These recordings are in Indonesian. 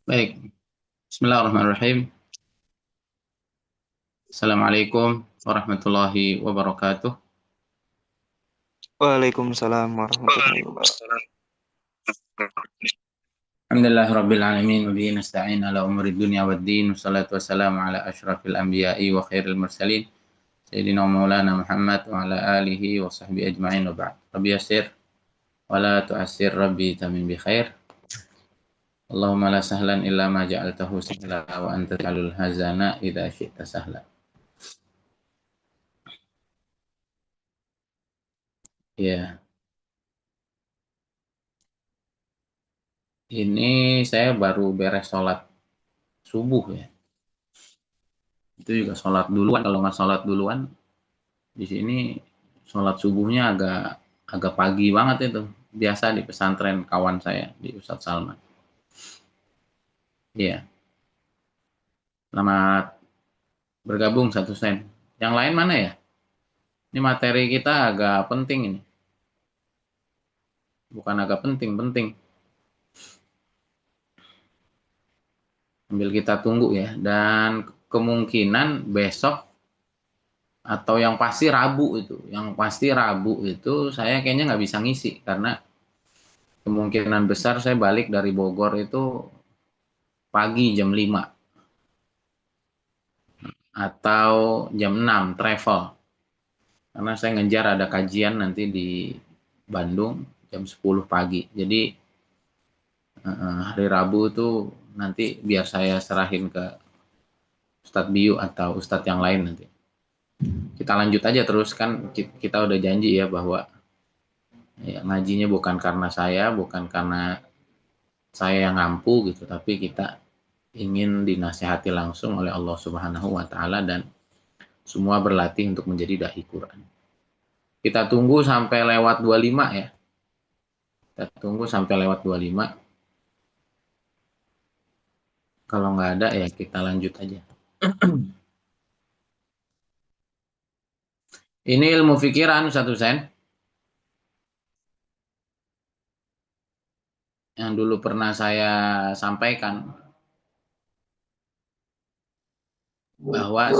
Baik, Bismillahirrahmanirrahim. Assalamualaikum warahmatullahi wabarakatuh. Waalaikumsalam warahmatullahi wabarakatuh. Alhamdulillah Rabbil Alamin, wa bihi nasta'in ala umuri dunya waddin, wassalatu wassalamu ala ashrafil anbiya'i wa khairil mursalin, Sayyidina wa maulana Muhammad wa ala alihi wa sahbihi ajma'in wa ba'd. Rabbi yassir wa la tu'assir, Rabbi tamim bi khair. Allahumma la sahlan illa ma ja'altahu sahla wa anta taj'alul hazana idza syi'ta sahla. Ya, ini saya baru beres sholat subuh ya. Itu juga sholat duluan. Kalau nggak sholat duluan, di sini sholat subuhnya agak agak pagi banget itu. Biasa di pesantren kawan saya di Ustadz Salman. Iya, selamat bergabung satu sen. Yang lain mana ya? Ini materi kita agak penting ini. Bukan agak penting, penting. Sambil kita tunggu ya. Dan kemungkinan besok atau yang pasti Rabu itu. Yang pasti Rabu itu saya kayaknya nggak bisa ngisi. Karena kemungkinan besar saya balik dari Bogor itu pagi jam 5 atau jam 6 travel. Karena saya ngejar ada kajian nanti di Bandung jam 10 pagi. Jadi hari Rabu itu nanti biar saya serahin ke Ustadz Biu atau Ustadz yang lain nanti. Kita lanjut aja terus, kan kita udah janji ya bahwa ya, ngajinya bukan karena saya, bukan karena saya yang ngampu gitu, tapi kita ingin dinasehati langsung oleh Allah Subhanahu wa taala dan semua berlatih untuk menjadi dai Quran. Kita tunggu sampai lewat 25 ya. Kita tunggu sampai lewat 25. Kalau nggak ada ya kita lanjut aja. Ini ilmu pikiran satu sen yang dulu pernah saya sampaikan bahwa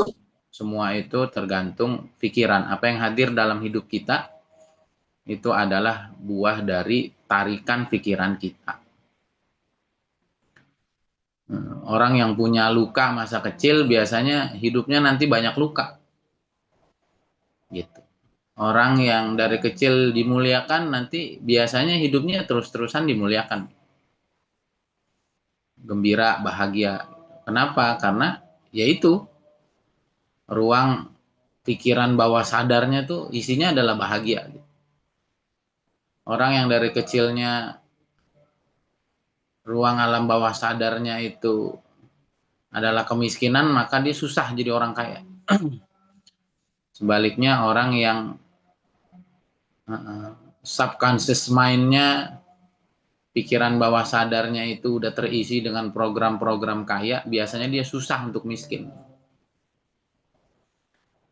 semua itu tergantung pikiran. Apa yang hadir dalam hidup kita itu adalah buah dari tarikan pikiran kita. Orang yang punya luka masa kecil biasanya hidupnya nanti banyak luka. Gitu. Orang yang dari kecil dimuliakan nanti biasanya hidupnya terus-terusan dimuliakan. Gembira, bahagia. Kenapa? Karena yaitu ruang pikiran bawah sadarnya tuh isinya adalah bahagia. Orang yang dari kecilnya ruang alam bawah sadarnya itu adalah kemiskinan, maka dia susah jadi orang kaya. Sebaliknya orang yang subconscious mind-nya, pikiran bawah sadarnya itu udah terisi dengan program-program kaya, biasanya dia susah untuk miskin.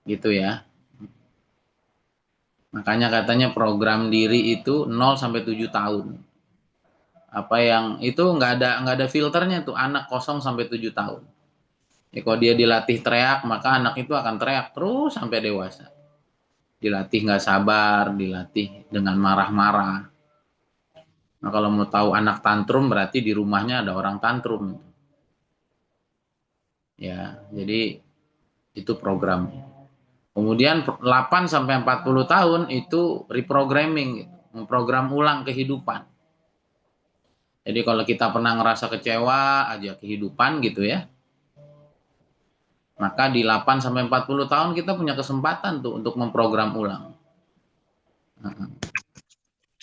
Gitu ya. Makanya katanya program diri itu 0 sampai 7 tahun. Apa yang itu nggak ada filternya tuh, anak 0 sampai 7 tahun. Ya, kalau dia dilatih teriak, maka anak itu akan teriak terus sampai dewasa. Dilatih nggak sabar, dilatih dengan marah-marah. Nah, kalau mau tahu anak tantrum berarti di rumahnya ada orang tantrum. Ya, jadi itu programnya. Kemudian 8 sampai 40 tahun itu reprogramming gitu, memprogram ulang kehidupan. Jadi kalau kita pernah ngerasa kecewa aja kehidupan gitu ya, maka di 8 sampai 40 tahun kita punya kesempatan tuh untuk memprogram ulang.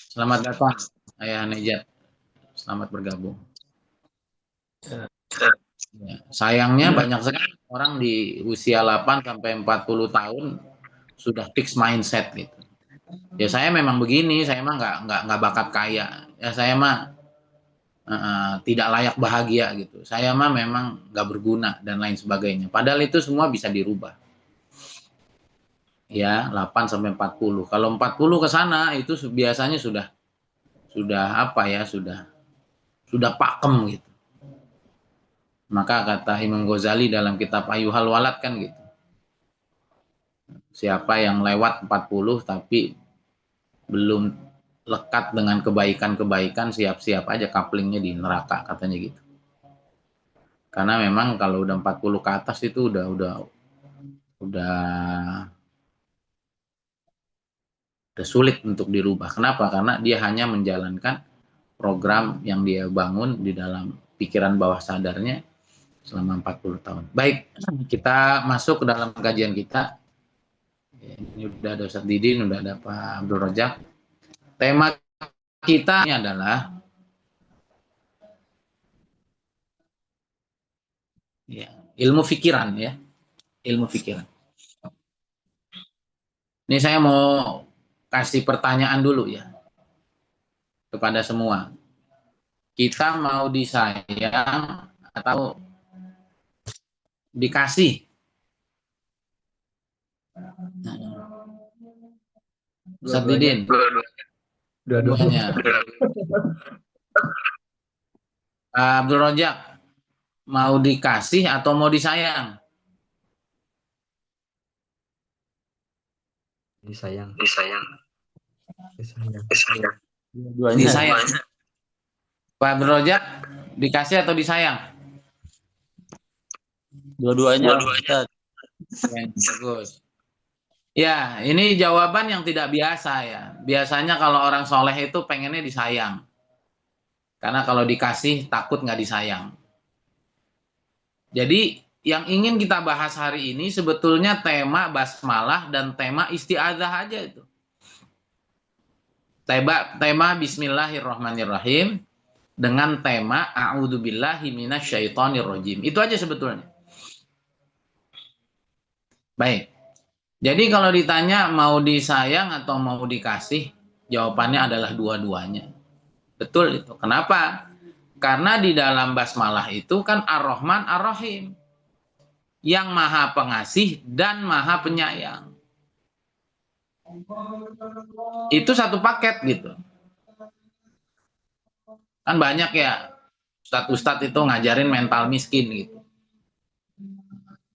Selamat datang Ayah Nejat. Selamat bergabung. Ya, sayangnya banyak sekali orang di usia 8 sampai 40 tahun sudah fix mindset gitu. Ya saya memang begini, saya mah nggak bakat kaya. Ya saya mah tidak layak bahagia gitu. Saya mah memang nggak berguna dan lain sebagainya. Padahal itu semua bisa dirubah. Ya, 8 sampai 40. Kalau 40 ke sana itu biasanya sudah apa ya, sudah pakem gitu. Maka kata Imam Ghazali dalam kitab Ayyuhal Walad kan gitu. Siapa yang lewat 40 tapi belum lekat dengan kebaikan-kebaikan, siap-siap aja kaplingnya di neraka katanya gitu. Karena memang kalau udah 40 ke atas itu udah sulit untuk dirubah. Kenapa? Karena dia hanya menjalankan program yang dia bangun di dalam pikiran bawah sadarnya selama 40 tahun. Baik, kita masuk ke dalam kajian kita. Ini udah ada Ustadz Didin, udah ada Pak Abdul Rojak. Tema kita ini adalah ya, ilmu pikiran ya, ilmu pikiran. Ini saya mau kasih pertanyaan dulu ya kepada semua. Kita mau disayang atau dikasih? Ustadz Dua-duanya. Didin. Dua-duanya. Abdul Rojak, mau dikasih atau mau disayang? Disayang. Disayang. Disayang. Disayang. Pak Abdul Rojak, dikasih atau disayang? Dua-duanya. Ya, bagus. Ya, ini jawaban yang tidak biasa ya. Biasanya kalau orang soleh itu pengennya disayang. Karena kalau dikasih takut nggak disayang. Jadi yang ingin kita bahas hari ini sebetulnya tema basmalah dan tema isti'adzah aja itu. Tema Bismillahirrahmanirrahim dengan tema A'udzubillahi minasyaitonirrajim. Itu aja sebetulnya. Baik. Jadi kalau ditanya mau disayang atau mau dikasih, jawabannya adalah dua-duanya. Betul itu. Kenapa? Karena di dalam basmalah itu kan Ar-Rahman Ar-Rahim. Yang maha pengasih dan maha penyayang. Itu satu paket gitu. Kan banyak ya ustadz-ustadz itu ngajarin mental miskin gitu.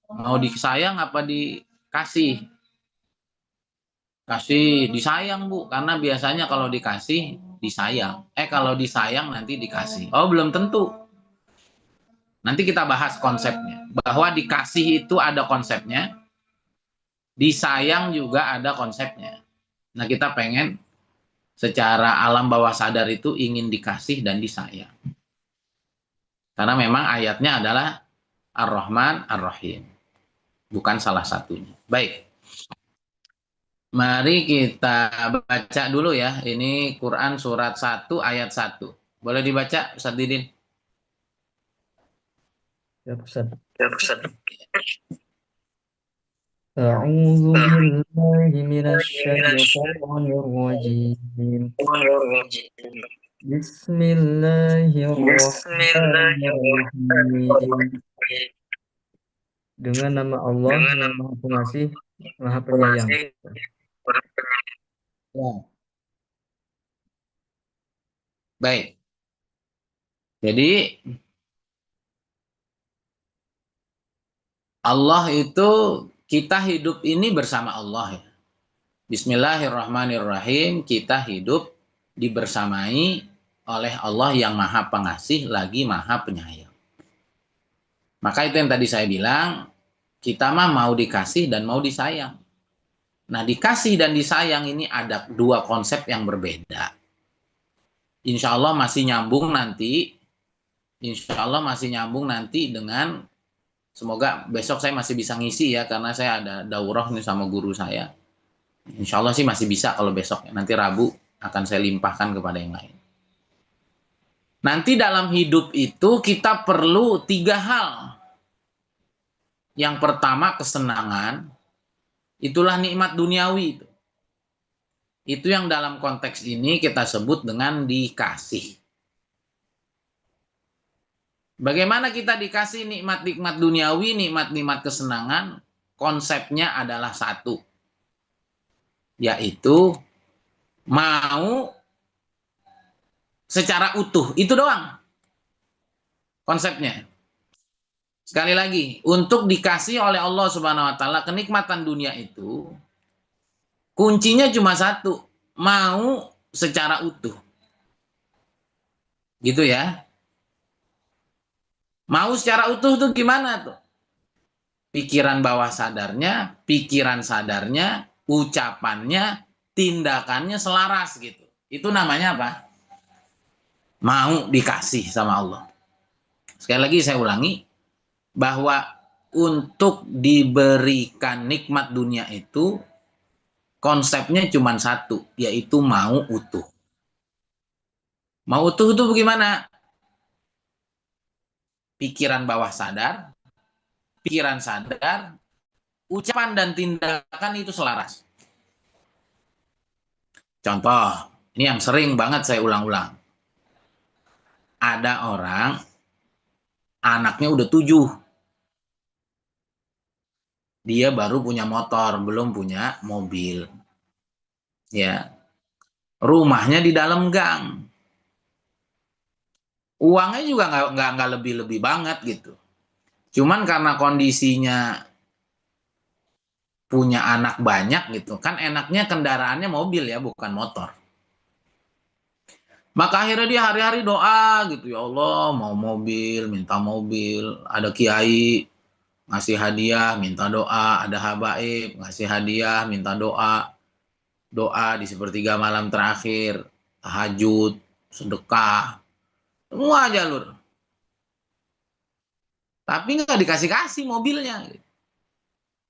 Mau disayang apa dikasih? Kasih, disayang Bu, karena biasanya kalau dikasih disayang. Kalau disayang nanti dikasih. Oh, belum tentu. Nanti kita bahas konsepnya. Bahwa dikasih itu ada konsepnya, disayang juga ada konsepnya. Nah, kita pengen secara alam bawah sadar itu ingin dikasih dan disayang. Karena memang ayatnya adalah Ar-Rahman Ar-Rahim. Bukan salah satunya. Baik. Mari kita baca dulu ya. Ini Quran surat 1 ayat 1. Boleh dibaca Ustaz Didin? Ya, Ustaz. Ya, Ustaz. A'udzu billahi minasyaitonir rajim. Bismillahirrahmanirrahim. Dengan nama Allah yang Maha Pengasih, Maha Penyayang. Ya. Baik. Jadi Allah itu kita hidup ini bersama Allah ya. Bismillahirrahmanirrahim, kita hidup dibersamai oleh Allah yang Maha Pengasih lagi Maha Penyayang. Maka itu yang tadi saya bilang, kita mah mau dikasih dan mau disayang. Nah, dikasih dan disayang ini ada dua konsep yang berbeda. Insya Allah masih nyambung nanti. Insya Allah masih nyambung nanti dengan, semoga besok saya masih bisa ngisi ya, karena saya ada daurah nih sama guru saya. Insya Allah sih masih bisa kalau besok. Nanti Rabu akan saya limpahkan kepada yang lain. Nanti dalam hidup itu kita perlu tiga hal. Yang pertama kesenangan, itulah nikmat duniawi itu. Itu yang dalam konteks ini kita sebut dengan dikasih. Bagaimana kita dikasih nikmat-nikmat duniawi, nikmat-nikmat kesenangan? Konsepnya adalah satu. Yaitu mau secara utuh. Itu doang konsepnya. Sekali lagi, untuk dikasih oleh Allah Subhanahu wa taala kenikmatan dunia itu kuncinya cuma satu, mau secara utuh. Gitu ya. Mau secara utuh tuh gimana tuh? Pikiran bawah sadarnya, pikiran sadarnya, ucapannya, tindakannya selaras gitu. Itu namanya apa? Mau dikasih sama Allah. Sekali lagi saya ulangi, bahwa untuk diberikan nikmat dunia itu konsepnya cuma satu, yaitu mau utuh. Mau utuh itu bagaimana? Pikiran bawah sadar, pikiran sadar, ucapan dan tindakan itu selaras. Contoh, ini yang sering banget saya ulang-ulang. Ada orang, anaknya udah 7. Dia baru punya motor, belum punya mobil. Ya, rumahnya di dalam gang. Uangnya juga nggak lebih-lebih banget gitu. Cuman karena kondisinya punya anak banyak gitu, kan enaknya kendaraannya mobil ya, bukan motor. Maka akhirnya dia hari-hari doa gitu, ya Allah mau mobil, minta mobil. Ada kiai ngasih hadiah, minta doa. Ada habaib ngasih hadiah, minta doa. Doa di sepertiga malam terakhir, tahajud, sedekah, semua jalur. Tapi nggak dikasih-kasih mobilnya gitu,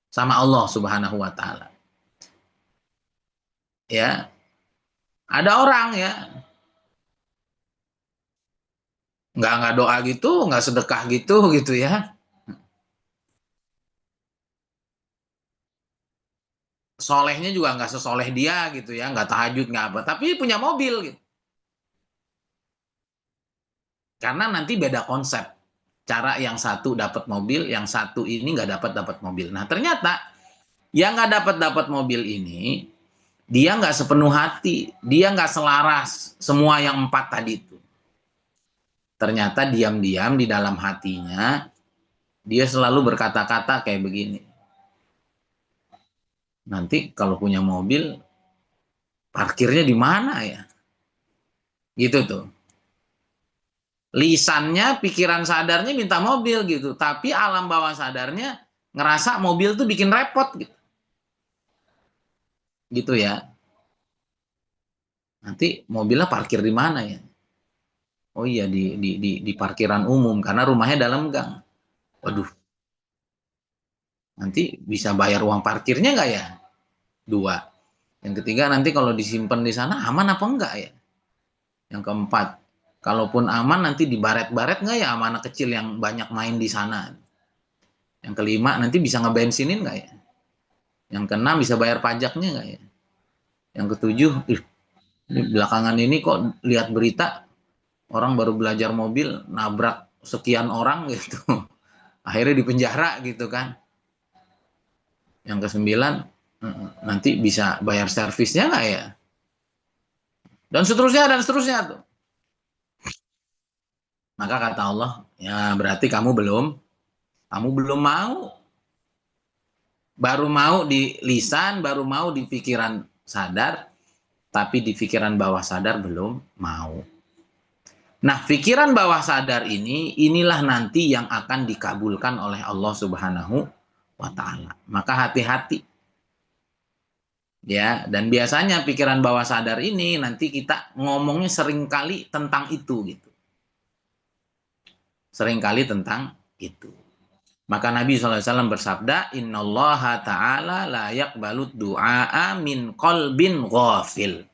sama Allah Subhanahu wa taala. Ya, ada orang ya nggak doa gitu, nggak sedekah gitu ya. Solehnya juga nggak sesoleh dia gitu ya, nggak tahajud nggak apa, tapi punya mobil gitu. Karena nanti beda konsep. Cara yang satu dapat mobil, yang satu ini nggak dapat mobil. Nah ternyata yang nggak dapat mobil ini, dia nggak sepenuh hati, dia nggak selaras semua yang 4 tadi itu. Ternyata diam-diam di dalam hatinya dia selalu berkata-kata kayak begini. Nanti kalau punya mobil, parkirnya di mana ya? Gitu tuh. Lisannya, pikiran sadarnya minta mobil gitu, tapi alam bawah sadarnya ngerasa mobil tuh bikin repot gitu. Gitu ya. Nanti mobilnya parkir di mana ya? Oh iya di parkiran umum karena rumahnya dalam gang. Waduh, nanti bisa bayar uang parkirnya nggak ya? 2. Yang ketiga, nanti kalau disimpan di sana aman apa enggak ya? Yang keempat, kalaupun aman nanti dibaret-baret nggak ya sama anak kecil yang banyak main di sana? Yang kelima, nanti bisa ngebensinin nggak ya? Yang keenam, bisa bayar pajaknya nggak ya? Yang ketujuh, belakangan ini kok lihat berita orang baru belajar mobil nabrak sekian orang gitu. Akhirnya di penjara gitu kan. Yang kesembilan, nanti bisa bayar servisnya nggak ya? Dan seterusnya tuh. Maka kata Allah, ya berarti kamu belum mau. Baru mau di lisan, baru mau di pikiran sadar, tapi di pikiran bawah sadar belum mau. Nah, pikiran bawah sadar inilah nanti yang akan dikabulkan oleh Allah Subhanahu wa taala. Maka hati-hati. Ya, dan biasanya pikiran bawah sadar ini nanti kita ngomongnya seringkali tentang itu gitu. Seringkali tentang itu. Maka Nabi SAW bersabda, Innallaha ta'ala la yaqbalu du'a min qalbin ghafil.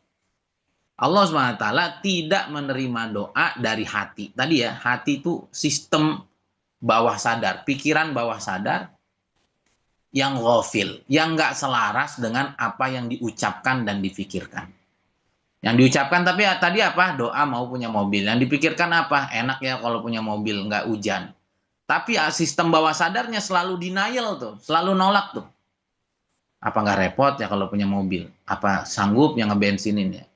Allah SWT tidak menerima doa dari hati. Tadi ya, hati itu sistem bawah sadar, pikiran bawah sadar yang ghafil, yang nggak selaras dengan apa yang diucapkan dan difikirkan. Yang diucapkan tapi ya, tadi apa? Doa mau punya mobil. Yang dipikirkan apa? Enak ya kalau punya mobil, nggak hujan. Tapi ya, sistem bawah sadarnya selalu denial tuh, selalu nolak tuh. Apa nggak repot ya kalau punya mobil? Apa sanggup yang ngebensinin ya?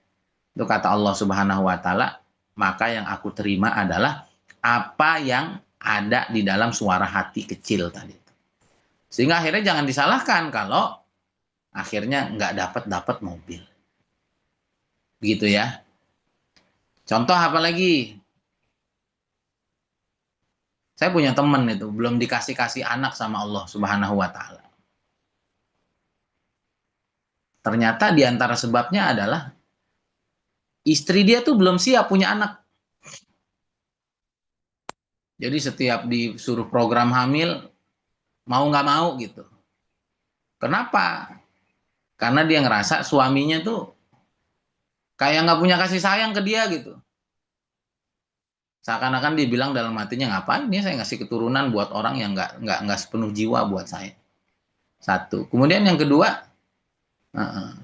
Itu kata Allah Subhanahu wa taala, maka yang aku terima adalah apa yang ada di dalam suara hati kecil tadi. Sehingga akhirnya jangan disalahkan kalau akhirnya nggak dapat mobil. Begitu ya. Contoh apa lagi? Saya punya teman itu, belum dikasih anak sama Allah Subhanahu wa Ta'ala. Ternyata di antara sebabnya adalah istri dia tuh belum siap punya anak. Jadi setiap disuruh program hamil, mau nggak mau gitu. Kenapa? Karena dia ngerasa suaminya tuh kayak nggak punya kasih sayang ke dia gitu. Seakan-akan dia bilang dalam hatinya, ngapain ya saya ngasih keturunan buat orang yang nggak sepenuh jiwa buat saya. Satu. Kemudian yang kedua,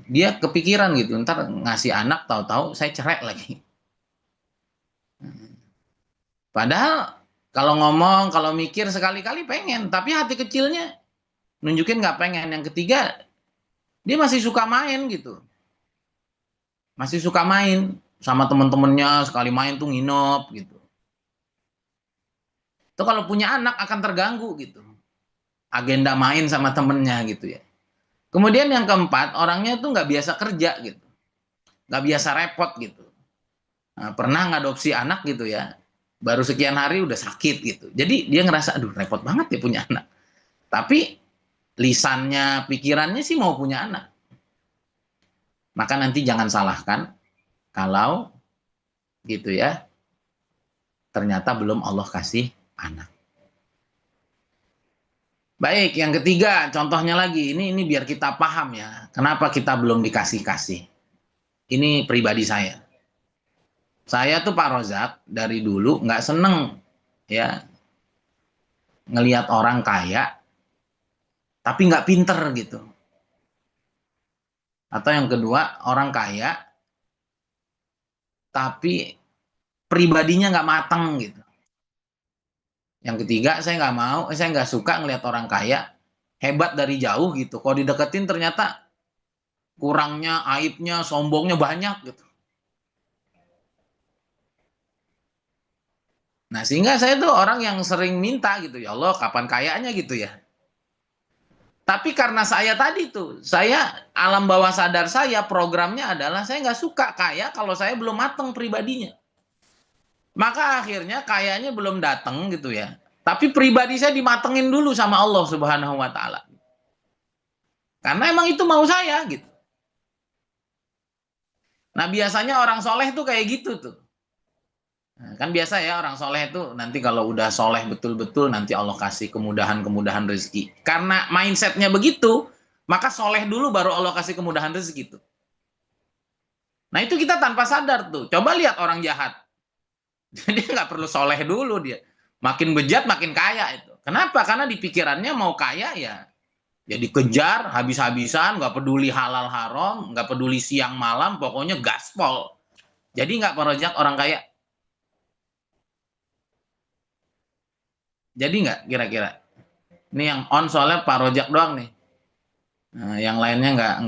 dia kepikiran gitu, ntar ngasih anak tahu-tahu saya cerai lagi. Padahal kalau ngomong, kalau mikir sekali-kali pengen, tapi hati kecilnya nunjukin nggak pengen. Yang ketiga, dia masih suka main gitu. Masih suka main sama temen-temennya, sekali main tuh nginep gitu. Itu kalau punya anak akan terganggu gitu. Agenda main sama temennya gitu ya. Kemudian yang keempat, orangnya tuh nggak biasa kerja gitu. Nggak biasa repot gitu. Nah, pernah ngadopsi anak gitu ya. Baru sekian hari udah sakit gitu. Jadi dia ngerasa, aduh repot banget ya punya anak. Tapi lisannya, pikirannya sih mau punya anak. Maka nanti jangan salahkan kalau gitu ya, ternyata belum Allah kasih anak. Baik, yang ketiga, contohnya lagi, ini biar kita paham ya, kenapa kita belum dikasih-kasih. Ini pribadi saya. Saya tuh Pak Rozak dari dulu nggak seneng ya ngelihat orang kaya, tapi nggak pinter gitu. Atau yang kedua, orang kaya, tapi pribadinya nggak mateng gitu. Yang ketiga, saya nggak suka ngelihat orang kaya hebat dari jauh gitu. Kalau dideketin ternyata kurangnya, aibnya, sombongnya banyak gitu. Nah, sehingga saya tuh orang yang sering minta gitu, ya Allah, kapan kayanya gitu ya. Tapi karena saya tadi tuh, saya alam bawah sadar saya programnya adalah saya nggak suka kaya kalau saya belum mateng pribadinya. Maka akhirnya kayaknya belum datang gitu ya. Tapi pribadi saya dimatengin dulu sama Allah Subhanahu wa Ta'ala. Karena emang itu mau saya gitu. Nah, biasanya orang soleh tuh kayak gitu tuh. Nah, kan biasa ya orang soleh itu nanti kalau udah soleh betul-betul nanti Allah kasih kemudahan-kemudahan rezeki. Karena mindsetnya begitu, maka soleh dulu baru Allah kasih kemudahan rezeki tuh. Nah itu kita tanpa sadar tuh. Coba lihat orang jahat. Dia nggak perlu soleh dulu dia. Makin bejat makin kaya itu. Kenapa? Karena di pikirannya mau kaya ya. Jadi kejar habis-habisan, nggak peduli halal haram, nggak peduli siang malam, pokoknya gaspol. Jadi nggak perojak orang kaya. Jadi nggak kira-kira? Ini yang on soalnya Pak Rojak doang nih. Nah, yang lainnya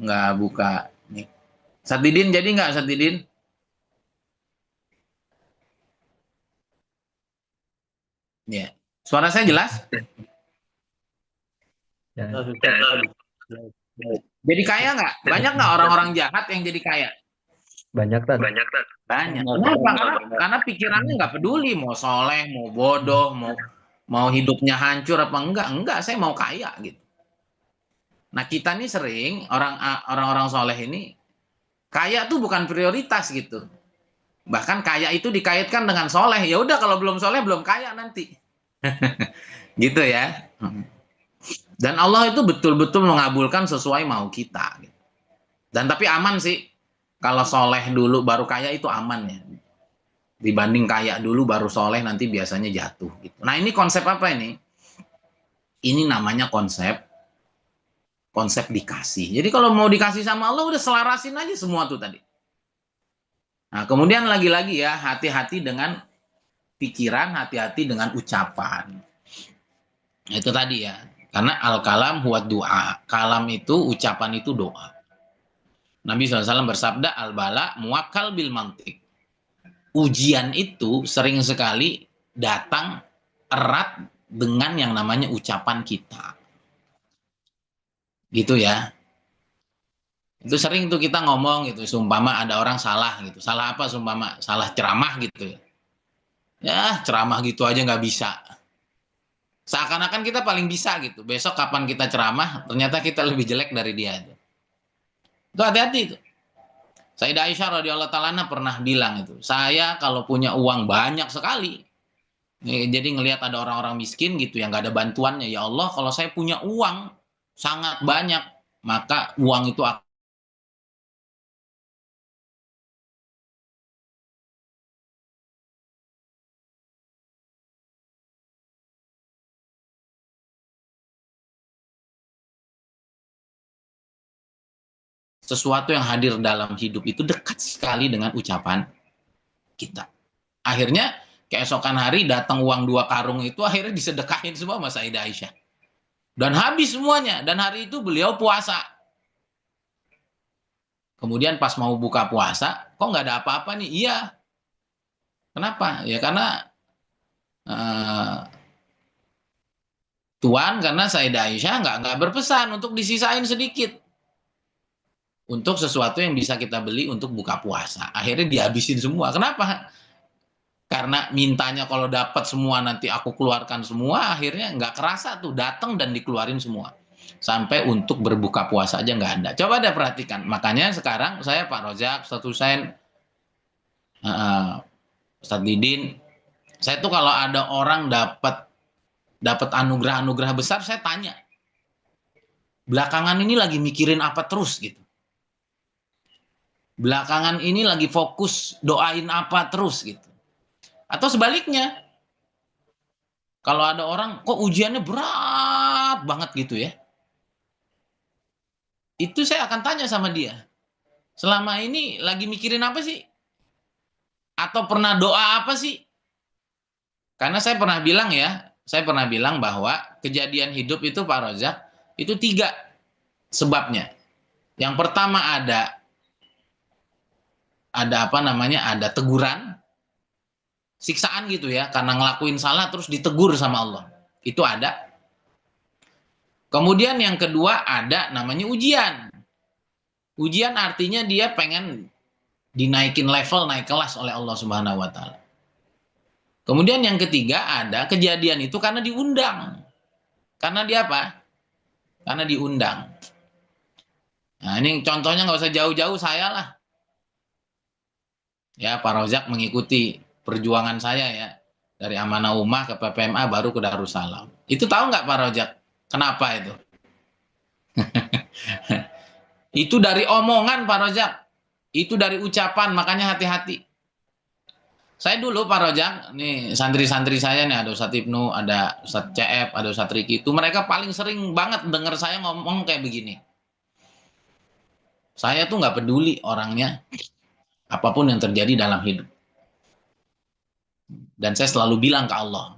nggak buka nih. Satidin jadi nggak Satidin? Ya. Suara saya jelas? Ya, Jadi kaya nggak? Banyak nggak orang-orang jahat yang jadi kaya? banyak kan? Banyak. Kenapa? Karena pikirannya nggak peduli mau soleh, mau bodoh, mau hidupnya hancur apa enggak? Enggak, saya mau kaya gitu. Nah kita nih sering orang-orang soleh ini kaya tuh bukan prioritas gitu. Bahkan kaya itu dikaitkan dengan soleh. Ya udah kalau belum soleh belum kaya nanti. Gitu ya. Dan Allah itu betul-betul mengabulkan sesuai mau kita. Dan tapi aman sih. Kalau soleh dulu baru kaya itu aman ya. Dibanding kaya dulu baru soleh nanti biasanya jatuh. Gitu. Nah ini konsep apa ini? Ini namanya konsep dikasih. Jadi kalau mau dikasih sama Allah udah selarasin aja semua tuh tadi. Nah kemudian lagi-lagi ya hati-hati dengan pikiran, hati-hati dengan ucapan. Itu tadi ya. Karena al-kalam huwa doa. Kalam itu, ucapan itu doa. Nabi SAW bersabda, al-bala muwakkal bil mantik. Ujian itu sering sekali datang erat dengan yang namanya ucapan kita. Gitu ya. Itu sering tuh kita ngomong gitu, sumpama ada orang salah gitu. Salah apa sumpama? Salah ceramah gitu ya. Ya, ceramah gitu aja nggak bisa. Seakan-akan kita paling bisa gitu. Besok kapan kita ceramah, ternyata kita lebih jelek dari dia. Itu hati-hati itu. Sayyidah Aisyah radhiyallahu ta'ala anha pernah bilang itu, saya kalau punya uang banyak sekali, jadi ngelihat ada orang-orang miskin gitu yang nggak ada bantuannya, ya Allah kalau saya punya uang sangat banyak, maka uang itu akan sesuatu yang hadir dalam hidup itu dekat sekali dengan ucapan kita. Akhirnya keesokan hari datang uang 2 karung itu akhirnya disedekahin semua sama Sayyidah Aisyah. Dan habis semuanya. Dan hari itu beliau puasa. Kemudian pas mau buka puasa, kok nggak ada apa-apa nih? Iya. Kenapa? Ya karena Tuhan, karena Sayyidah Aisyah nggak berpesan untuk disisain sedikit. Untuk sesuatu yang bisa kita beli untuk buka puasa. Akhirnya dihabisin semua. Kenapa? Karena mintanya kalau dapat semua nanti aku keluarkan semua, akhirnya nggak kerasa tuh datang dan dikeluarin semua. Sampai untuk berbuka puasa aja nggak ada. Coba deh perhatikan. Makanya sekarang saya Pak Rojak, Ustadz Husain, Ustadz Didin, saya tuh kalau ada orang dapat anugerah-anugerah besar, saya tanya. Belakangan ini lagi mikirin apa terus gitu. Belakangan ini lagi fokus doain apa terus gitu. Atau sebaliknya, kalau ada orang kok ujiannya berat banget gitu ya, itu saya akan tanya sama dia, selama ini lagi mikirin apa sih? Atau pernah doa apa sih? Karena saya pernah bilang bahwa kejadian hidup itu Pak Rozak, itu 3 sebabnya. Yang pertama ada apa namanya, ada teguran, siksaan gitu ya, karena ngelakuin salah terus ditegur sama Allah. Itu ada. Kemudian yang kedua ada namanya ujian. Ujian artinya dia pengen dinaikin level, naik kelas oleh Allah Subhanahu wa taala. Kemudian yang ketiga ada kejadian itu karena diundang. Karena dia apa? Karena diundang. Nah, ini contohnya nggak usah jauh-jauh, saya lah. Ya, Pak Rozak mengikuti perjuangan saya ya. Dari Amanah Ummah ke PPMA baru ke Darussalam. Itu tahu nggak Pak Rozak? Kenapa itu? Itu dari omongan Pak Rozak. Itu dari ucapan, makanya hati-hati. Saya dulu Pak Rojak, nih santri-santri saya nih, ada Ustadz Ibnu, ada Ustadz CF, ada Ustadz Riki, itu mereka paling sering banget dengar saya ngomong kayak begini. Saya tuh nggak peduli orangnya, apapun yang terjadi dalam hidup. Dan saya selalu bilang ke Allah,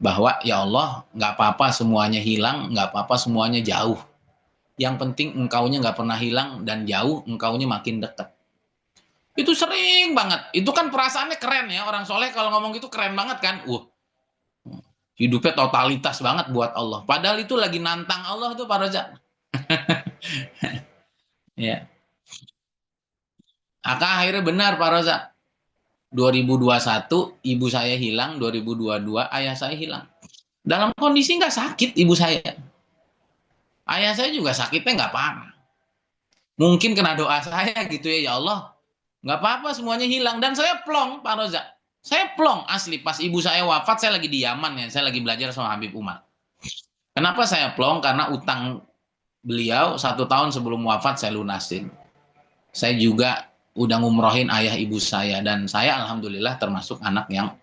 bahwa ya Allah, nggak apa-apa semuanya hilang, nggak apa-apa semuanya jauh. Yang penting engkaunya nggak pernah hilang, dan jauh engkaunya makin dekat. Itu sering banget. Itu kan perasaannya keren ya. Orang soleh kalau ngomong gitu keren banget kan. Hidupnya totalitas banget buat Allah. Padahal itu lagi nantang Allah tuh Pak Raja. Ya. Akhirnya benar Pak Raja. 2021 ibu saya hilang, 2022 ayah saya hilang. Dalam kondisi nggak sakit ibu saya. Ayah saya juga sakitnya nggak parah. Mungkin kena doa saya gitu ya, ya Allah. Nggak apa-apa semuanya hilang. Dan saya plong Pak Raja. Saya plong asli, pas ibu saya wafat saya lagi di Yaman ya, saya lagi belajar sama Habib Umar. Kenapa saya plong? Karena utang beliau 1 tahun sebelum wafat saya lunasin. Saya juga udah ngumrohin ayah ibu saya, dan saya alhamdulillah termasuk anak yang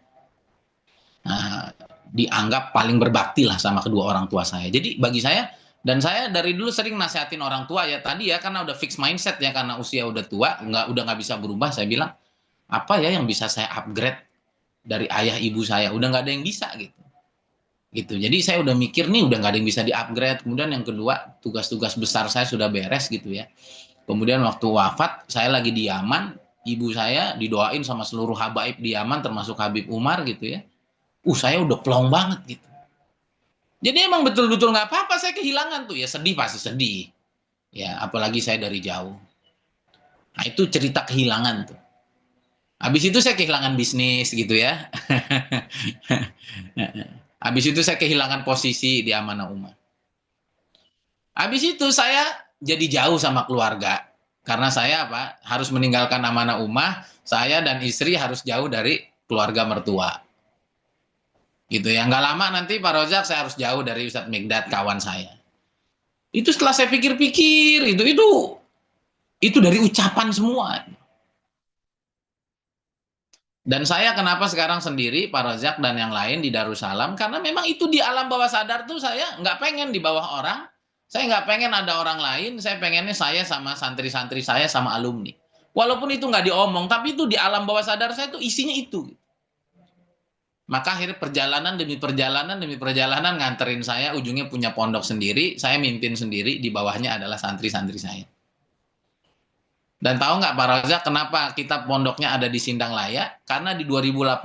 dianggap paling berbakti lah sama kedua orang tua saya. Jadi bagi saya, dan saya dari dulu sering nasihatin orang tua ya, tadi ya karena udah fix mindset ya, karena usia udah tua, udah nggak bisa berubah, saya bilang apa ya yang bisa saya upgrade dari ayah ibu saya, udah nggak ada yang bisa gitu. Jadi saya udah mikir nih udah nggak ada yang bisa di-upgrade. Kemudian yang kedua, tugas-tugas besar saya sudah beres gitu ya. Kemudian waktu wafat saya lagi di Yaman, ibu saya didoain sama seluruh habaib di Yaman termasuk Habib Umar gitu ya. Saya udah plong banget gitu. Jadi emang betul-betul nggak apa-apa saya kehilangan tuh, ya sedih pasti sedih. Ya apalagi saya dari jauh. Nah itu cerita kehilangan tuh. Habis itu saya kehilangan bisnis gitu ya. Habis itu saya kehilangan posisi di Amanah Umah. Habis itu saya jadi jauh sama keluarga. Karena saya harus meninggalkan Amanah Umah, saya dan istri harus jauh dari keluarga mertua. Gitu ya. Nggak lama nanti Pak Rozak saya harus jauh dari Ustadz Migdad, kawan saya. Itu setelah saya pikir-pikir, itu dari ucapan semua. Dan saya kenapa sekarang sendiri, Pak Rozak dan yang lain di Darussalam, karena memang itu di alam bawah sadar tuh saya nggak pengen di bawah orang, saya nggak pengen ada orang lain, saya pengennya saya sama santri-santri saya sama alumni. Walaupun itu nggak diomong, tapi itu di alam bawah sadar saya tuh isinya itu. Maka akhirnya perjalanan demi perjalanan nganterin saya, ujungnya punya pondok sendiri, saya mimpin sendiri, di bawahnya adalah santri-santri saya. Dan tahu nggak Pak Razak kenapa kita pondoknya ada di Sindang Laya? Karena di 2018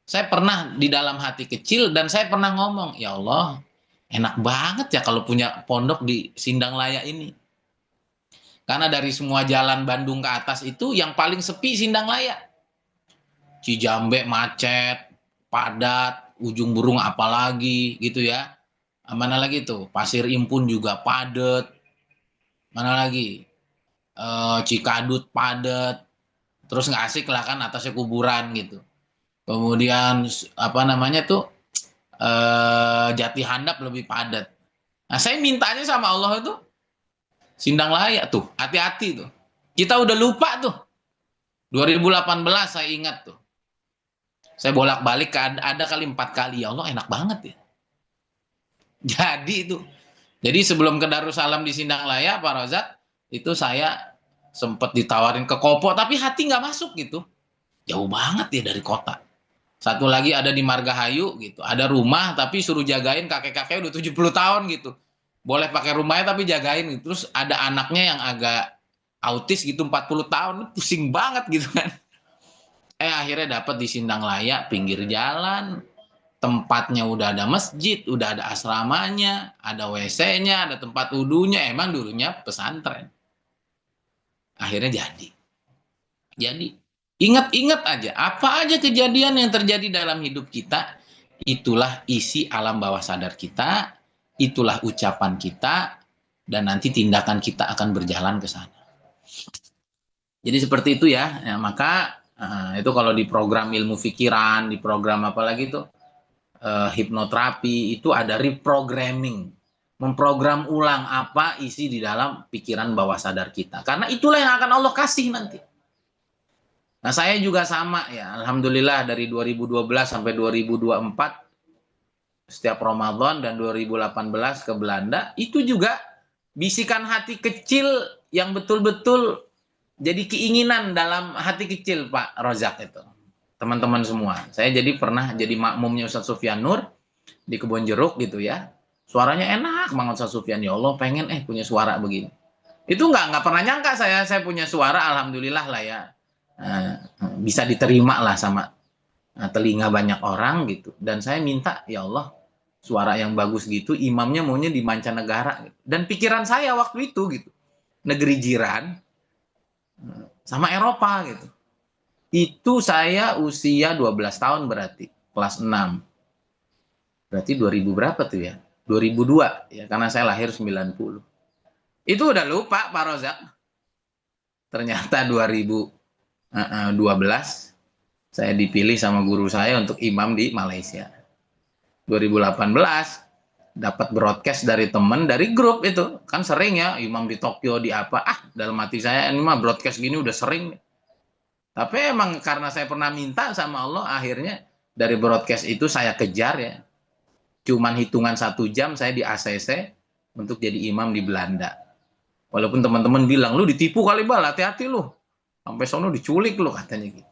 saya pernah di dalam hati kecil dan saya pernah ngomong, ya Allah, enak banget ya kalau punya pondok di Sindang Laya ini. Karena dari semua jalan Bandung ke atas itu yang paling sepi Sindang Laya. Cijambe macet, padat, Ujung Burung apalagi gitu ya. Mana lagi tuh? Pasir Impun juga padat. Mana lagi? Cikadut padat. Terus nggak asik lah kan atasnya kuburan gitu. Kemudian apa namanya tuh Jati Handap lebih padat. Nah saya mintanya sama Allah itu Sindang Laya tuh, hati-hati tuh. Kita udah lupa tuh. 2018 saya ingat tuh. Saya bolak-balik ada kali 4 kali. Ya Allah enak banget ya. Jadi itu. Jadi sebelum ke Darussalam di Sindang Laya Pak Rozak, itu saya sempat ditawarin ke Kopo tapi hati nggak masuk gitu. Jauh banget ya dari kota. Satu lagi ada di Margahayu gitu. Ada rumah tapi suruh jagain kakek-kakek udah 70 tahun gitu. Boleh pakai rumahnya tapi jagain gitu. Terus ada anaknya yang agak autis gitu 40 tahun. Pusing banget gitu kan. Akhirnya dapat di Sindang Laya, pinggir jalan. Tempatnya udah ada masjid, udah ada asramanya, ada WC-nya, ada tempat wudhunya. Emang dulunya pesantren. Akhirnya jadi. Jadi ingat-ingat aja, apa aja kejadian yang terjadi dalam hidup kita, itulah isi alam bawah sadar kita, itulah ucapan kita, dan nanti tindakan kita akan berjalan ke sana. Jadi seperti itu ya, maka itu kalau di program ilmu pikiran, di program apalagi itu hipnoterapi, itu ada reprogramming, memprogram ulang apa isi di dalam pikiran bawah sadar kita. Karena itulah yang akan Allah kasih nanti. Nah, saya juga sama ya. Alhamdulillah dari 2012 sampai 2024 setiap Ramadan dan 2018 ke Belanda itu juga bisikan hati kecil yang betul-betul jadi keinginan dalam hati kecil Pak Rozak itu. Teman-teman semua. Saya jadi pernah jadi makmumnya Ustadz Sufyan Nur di Kebon Jeruk gitu ya. Suaranya enak banget Ustadz Sufyan. Ya Allah pengen punya suara begini. Itu nggak pernah nyangka saya punya suara, alhamdulillah lah ya. Bisa diterima lah sama telinga banyak orang gitu. Dan saya minta, ya Allah, suara yang bagus gitu, imamnya maunya di mancanegara. Gitu. Dan pikiran saya waktu itu gitu, negeri jiran sama Eropa gitu. Itu saya usia 12 tahun berarti, kelas 6. Berarti 2000 berapa tuh ya? 2002 ya, karena saya lahir 90. Itu udah lupa Pak Rozak. Ternyata 2012 saya dipilih sama guru saya untuk imam di Malaysia. 2018 dapat broadcast dari teman dari grup itu. Kan sering ya imam di Tokyo di apa. Dalam hati saya ini mah broadcast gini udah sering. Tapi emang karena saya pernah minta sama Allah, akhirnya dari broadcast itu saya kejar ya. Cuman hitungan 1 jam saya di ACC untuk jadi imam di Belanda. Walaupun teman-teman bilang, lu ditipu kali Bal, hati-hati lu. Sampai sono diculik lu katanya gitu.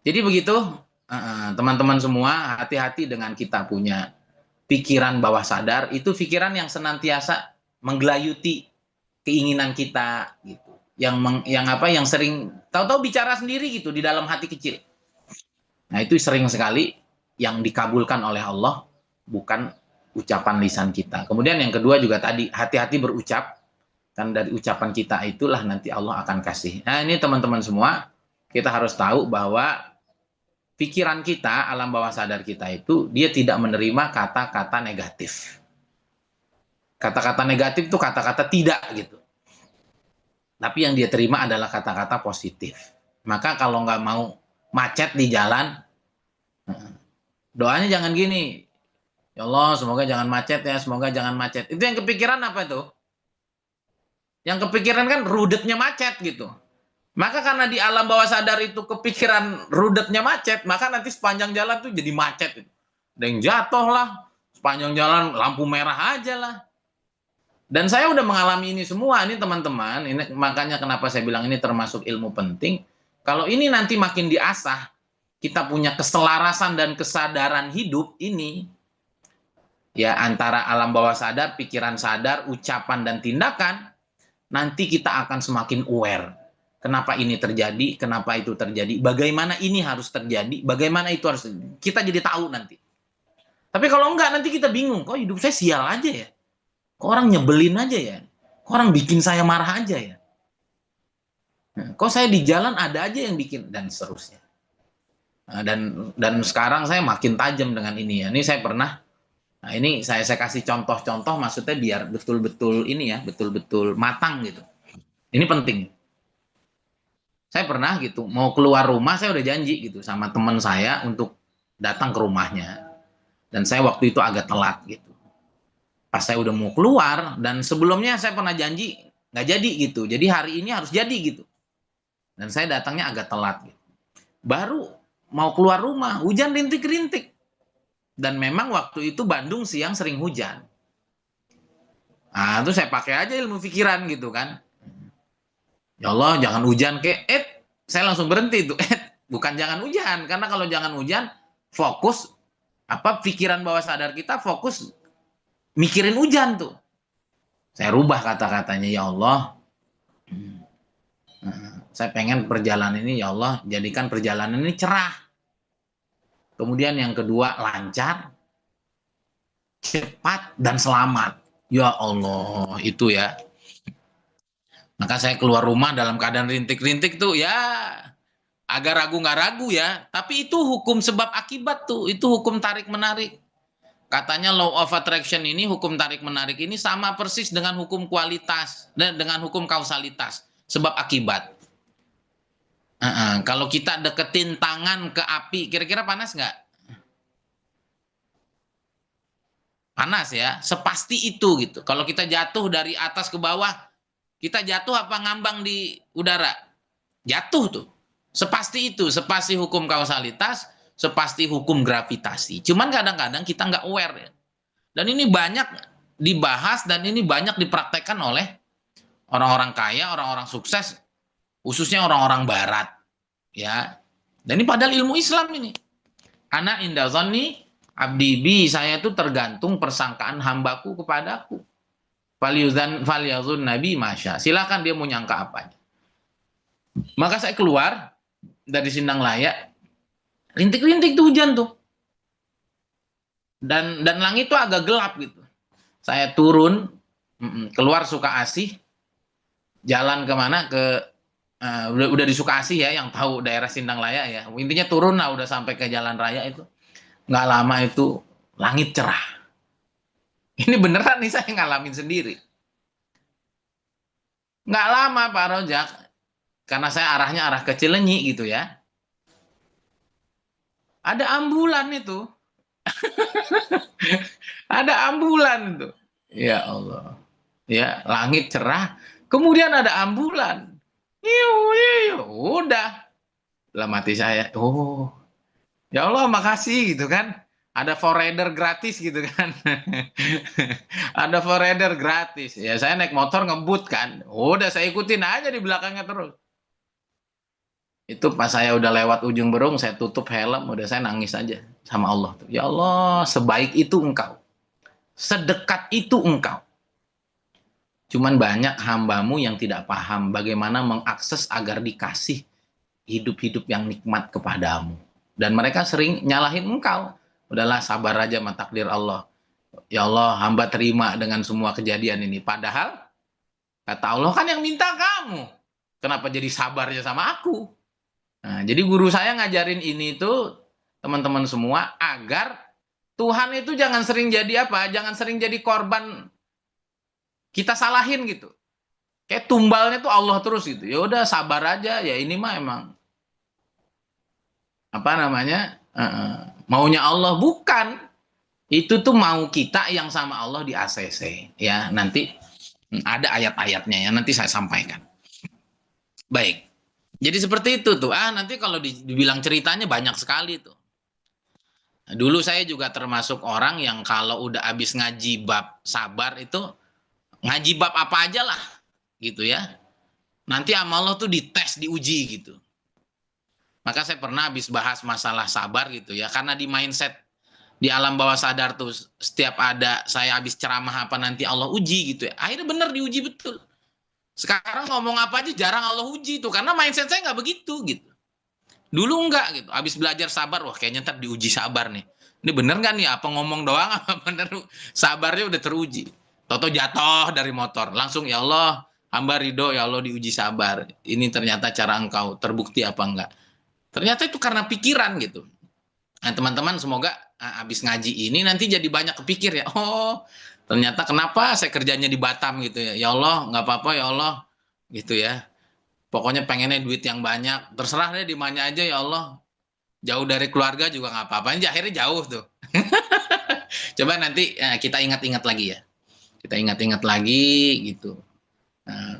Jadi begitu, teman-teman semua, hati-hati dengan kita punya pikiran bawah sadar. Itu pikiran yang senantiasa menggelayuti keinginan kita gitu. Yang sering tahu-tahu bicara sendiri gitu di dalam hati kecil. Nah, itu sering sekali yang dikabulkan oleh Allah, bukan ucapan lisan kita. Kemudian yang kedua juga tadi, hati-hati berucap, kan dari ucapan kita itulah nanti Allah akan kasih. Nah ini teman-teman semua, kita harus tahu bahwa pikiran kita, alam bawah sadar kita itu, dia tidak menerima kata-kata negatif. Kata-kata negatif itu kata-kata tidak gitu. Tapi yang dia terima adalah kata-kata positif. Maka kalau nggak mau macet di jalan, doanya jangan gini, ya Allah semoga jangan macet ya, semoga jangan macet. Itu yang kepikiran apa itu? Yang kepikiran kan rudetnya macet gitu. Maka karena di alam bawah sadar itu kepikiran rudetnya macet, maka nanti sepanjang jalan tuh jadi macet. Ada yang jatuh lah, sepanjang jalan lampu merah aja lah. Dan saya udah mengalami ini semua, ini teman-teman. Ini makanya kenapa saya bilang ini termasuk ilmu penting. Kalau ini nanti makin diasah, kita punya keselarasan dan kesadaran hidup ini, ya antara alam bawah sadar, pikiran sadar, ucapan dan tindakan, nanti kita akan semakin aware. Kenapa ini terjadi, kenapa itu terjadi, bagaimana ini harus terjadi, bagaimana itu harus terjadi. Kita jadi tahu nanti. Tapi kalau enggak, nanti kita bingung. Kok hidup saya sial aja ya? Kok orang nyebelin aja ya? Kok orang bikin saya marah aja ya? Kok saya di jalan ada aja yang bikin, dan seterusnya. Dan sekarang saya makin tajam dengan ini ya. Ini saya pernah, nah ini saya kasih contoh-contoh, maksudnya biar betul-betul ini ya, betul-betul matang gitu. Ini penting. Saya pernah gitu, mau keluar rumah, saya udah janji gitu sama teman saya untuk datang ke rumahnya. Dan saya waktu itu agak telat gitu. Pas saya udah mau keluar, dan sebelumnya saya pernah janji, nggak jadi gitu. Jadi hari ini harus jadi gitu. Dan saya datangnya agak telat gitu. Baru mau keluar rumah, hujan rintik-rintik. Dan memang waktu itu Bandung siang sering hujan. Nah, itu saya pakai aja ilmu pikiran gitu kan. Ya Allah, jangan hujan ke. Saya langsung berhenti itu. Bukan jangan hujan, karena kalau jangan hujan, fokus pikiran bawah sadar kita fokus mikirin hujan tuh. Saya rubah kata-katanya, ya Allah, saya pengen perjalanan ini, ya Allah, jadikan perjalanan ini cerah. Kemudian yang kedua, lancar, cepat, dan selamat. Ya Allah, itu ya. Maka saya keluar rumah dalam keadaan rintik-rintik tuh ya agak ragu nggak ragu ya. Tapi itu hukum sebab akibat tuh. Itu hukum tarik-menarik. Katanya law of attraction ini, hukum tarik-menarik ini sama persis dengan hukum kualitas. Dan dengan hukum kausalitas. Sebab akibat. Kalau kita deketin tangan ke api, kira-kira panas nggak? Panas ya. Sepasti itu gitu. Kalau kita jatuh dari atas ke bawah, kita jatuh apa ngambang di udara? Jatuh tuh. Sepasti itu, sepasti hukum kausalitas, sepasti hukum gravitasi. Cuman kadang-kadang kita nggak aware ya. Dan ini banyak dibahas dan ini banyak dipraktekkan oleh orang-orang kaya, orang-orang sukses, khususnya orang-orang barat. Ya. Dan ini padahal ilmu Islam ini. Ana inda zanni abdi bi, saya itu tergantung persangkaan hambaku kepadaku. Falyazun nabi masya. Silakan dia mau nyangka apanya. Maka saya keluar dari Sindang Laya, rintik-rintik tuh hujan tuh. Dan langit tuh agak gelap gitu. Saya turun, keluar Sukaasih, jalan kemana udah di Sukaasih ya, yang tahu daerah Sindang Laya ya. Intinya turun lah, udah sampai ke jalan raya itu. Nggak lama itu langit cerah. Ini beneran nih, saya ngalamin sendiri. Nggak lama Pak Rojak, karena saya arahnya arah ke Cilenyi gitu ya. Ada ambulan itu. Ada ambulan itu. Ya Allah. Ya, langit cerah. Kemudian ada ambulan. Udah. Dalam hati saya, oh, ya Allah makasih gitu kan. Ada forader gratis gitu kan. Ada forader gratis. Ya saya naik motor ngebut kan. Udah saya ikutin aja di belakangnya terus. Itu pas saya udah lewat ujung Berung, saya tutup helm, udah saya nangis aja sama Allah. Ya Allah, sebaik itu Engkau. Sedekat itu Engkau. Cuman banyak hambamu yang tidak paham bagaimana mengakses agar dikasih hidup-hidup yang nikmat kepadamu. Dan mereka sering nyalahin Engkau. udahlah sabar aja sama takdir Allah. Ya Allah, hamba terima dengan semua kejadian ini. Padahal kata Allah kan yang minta kamu. Kenapa jadi sabarnya sama aku? Nah, jadi guru saya ngajarin ini tuh teman-teman semua agar Tuhan itu jangan sering jadi apa? Jangan sering jadi korban kita salahin gitu. Kayak tumbalnya tuh Allah terus gitu. Ya udah sabar aja. Ya ini mah emang apa namanya? Maunya Allah bukan. Itu tuh mau kita yang sama Allah di ACC ya. Nanti ada ayat-ayatnya ya. Nanti saya sampaikan. Baik. Jadi seperti itu tuh. Nanti kalau dibilang ceritanya banyak sekali tuh. Dulu saya juga termasuk orang yang kalau udah habis ngaji bab sabar itu ngaji bab apa aja lah gitu ya. Nanti sama Allah tuh dites, diuji gitu. Maka saya pernah habis bahas masalah sabar gitu ya. Karena di mindset di alam bawah sadar tuh setiap ada saya habis ceramah apa nanti Allah uji gitu ya. Akhirnya bener diuji betul. Sekarang ngomong apa aja jarang Allah uji tuh. Karena mindset saya nggak begitu gitu. Dulu enggak gitu. Habis belajar sabar, wah kayaknya ntar diuji sabar nih. Ini bener nggak nih? Apa ngomong doang? Apa bener sabarnya udah teruji? Toto jatuh dari motor. Langsung ya Allah, hamba ridho ya Allah diuji sabar. Ini ternyata cara engkau terbukti apa enggak? Ternyata itu karena pikiran gitu. Nah teman-teman semoga habis ngaji ini nanti jadi banyak kepikir ya. Oh ternyata kenapa saya kerjanya di Batam gitu ya. Ya Allah nggak apa-apa ya Allah gitu ya. Pokoknya pengennya duit yang banyak. Terserah deh di mana aja ya Allah. Jauh dari keluarga juga nggak apa-apa. Ini akhirnya jauh tuh. Coba nanti kita ingat-ingat lagi ya. Kita ingat-ingat lagi gitu.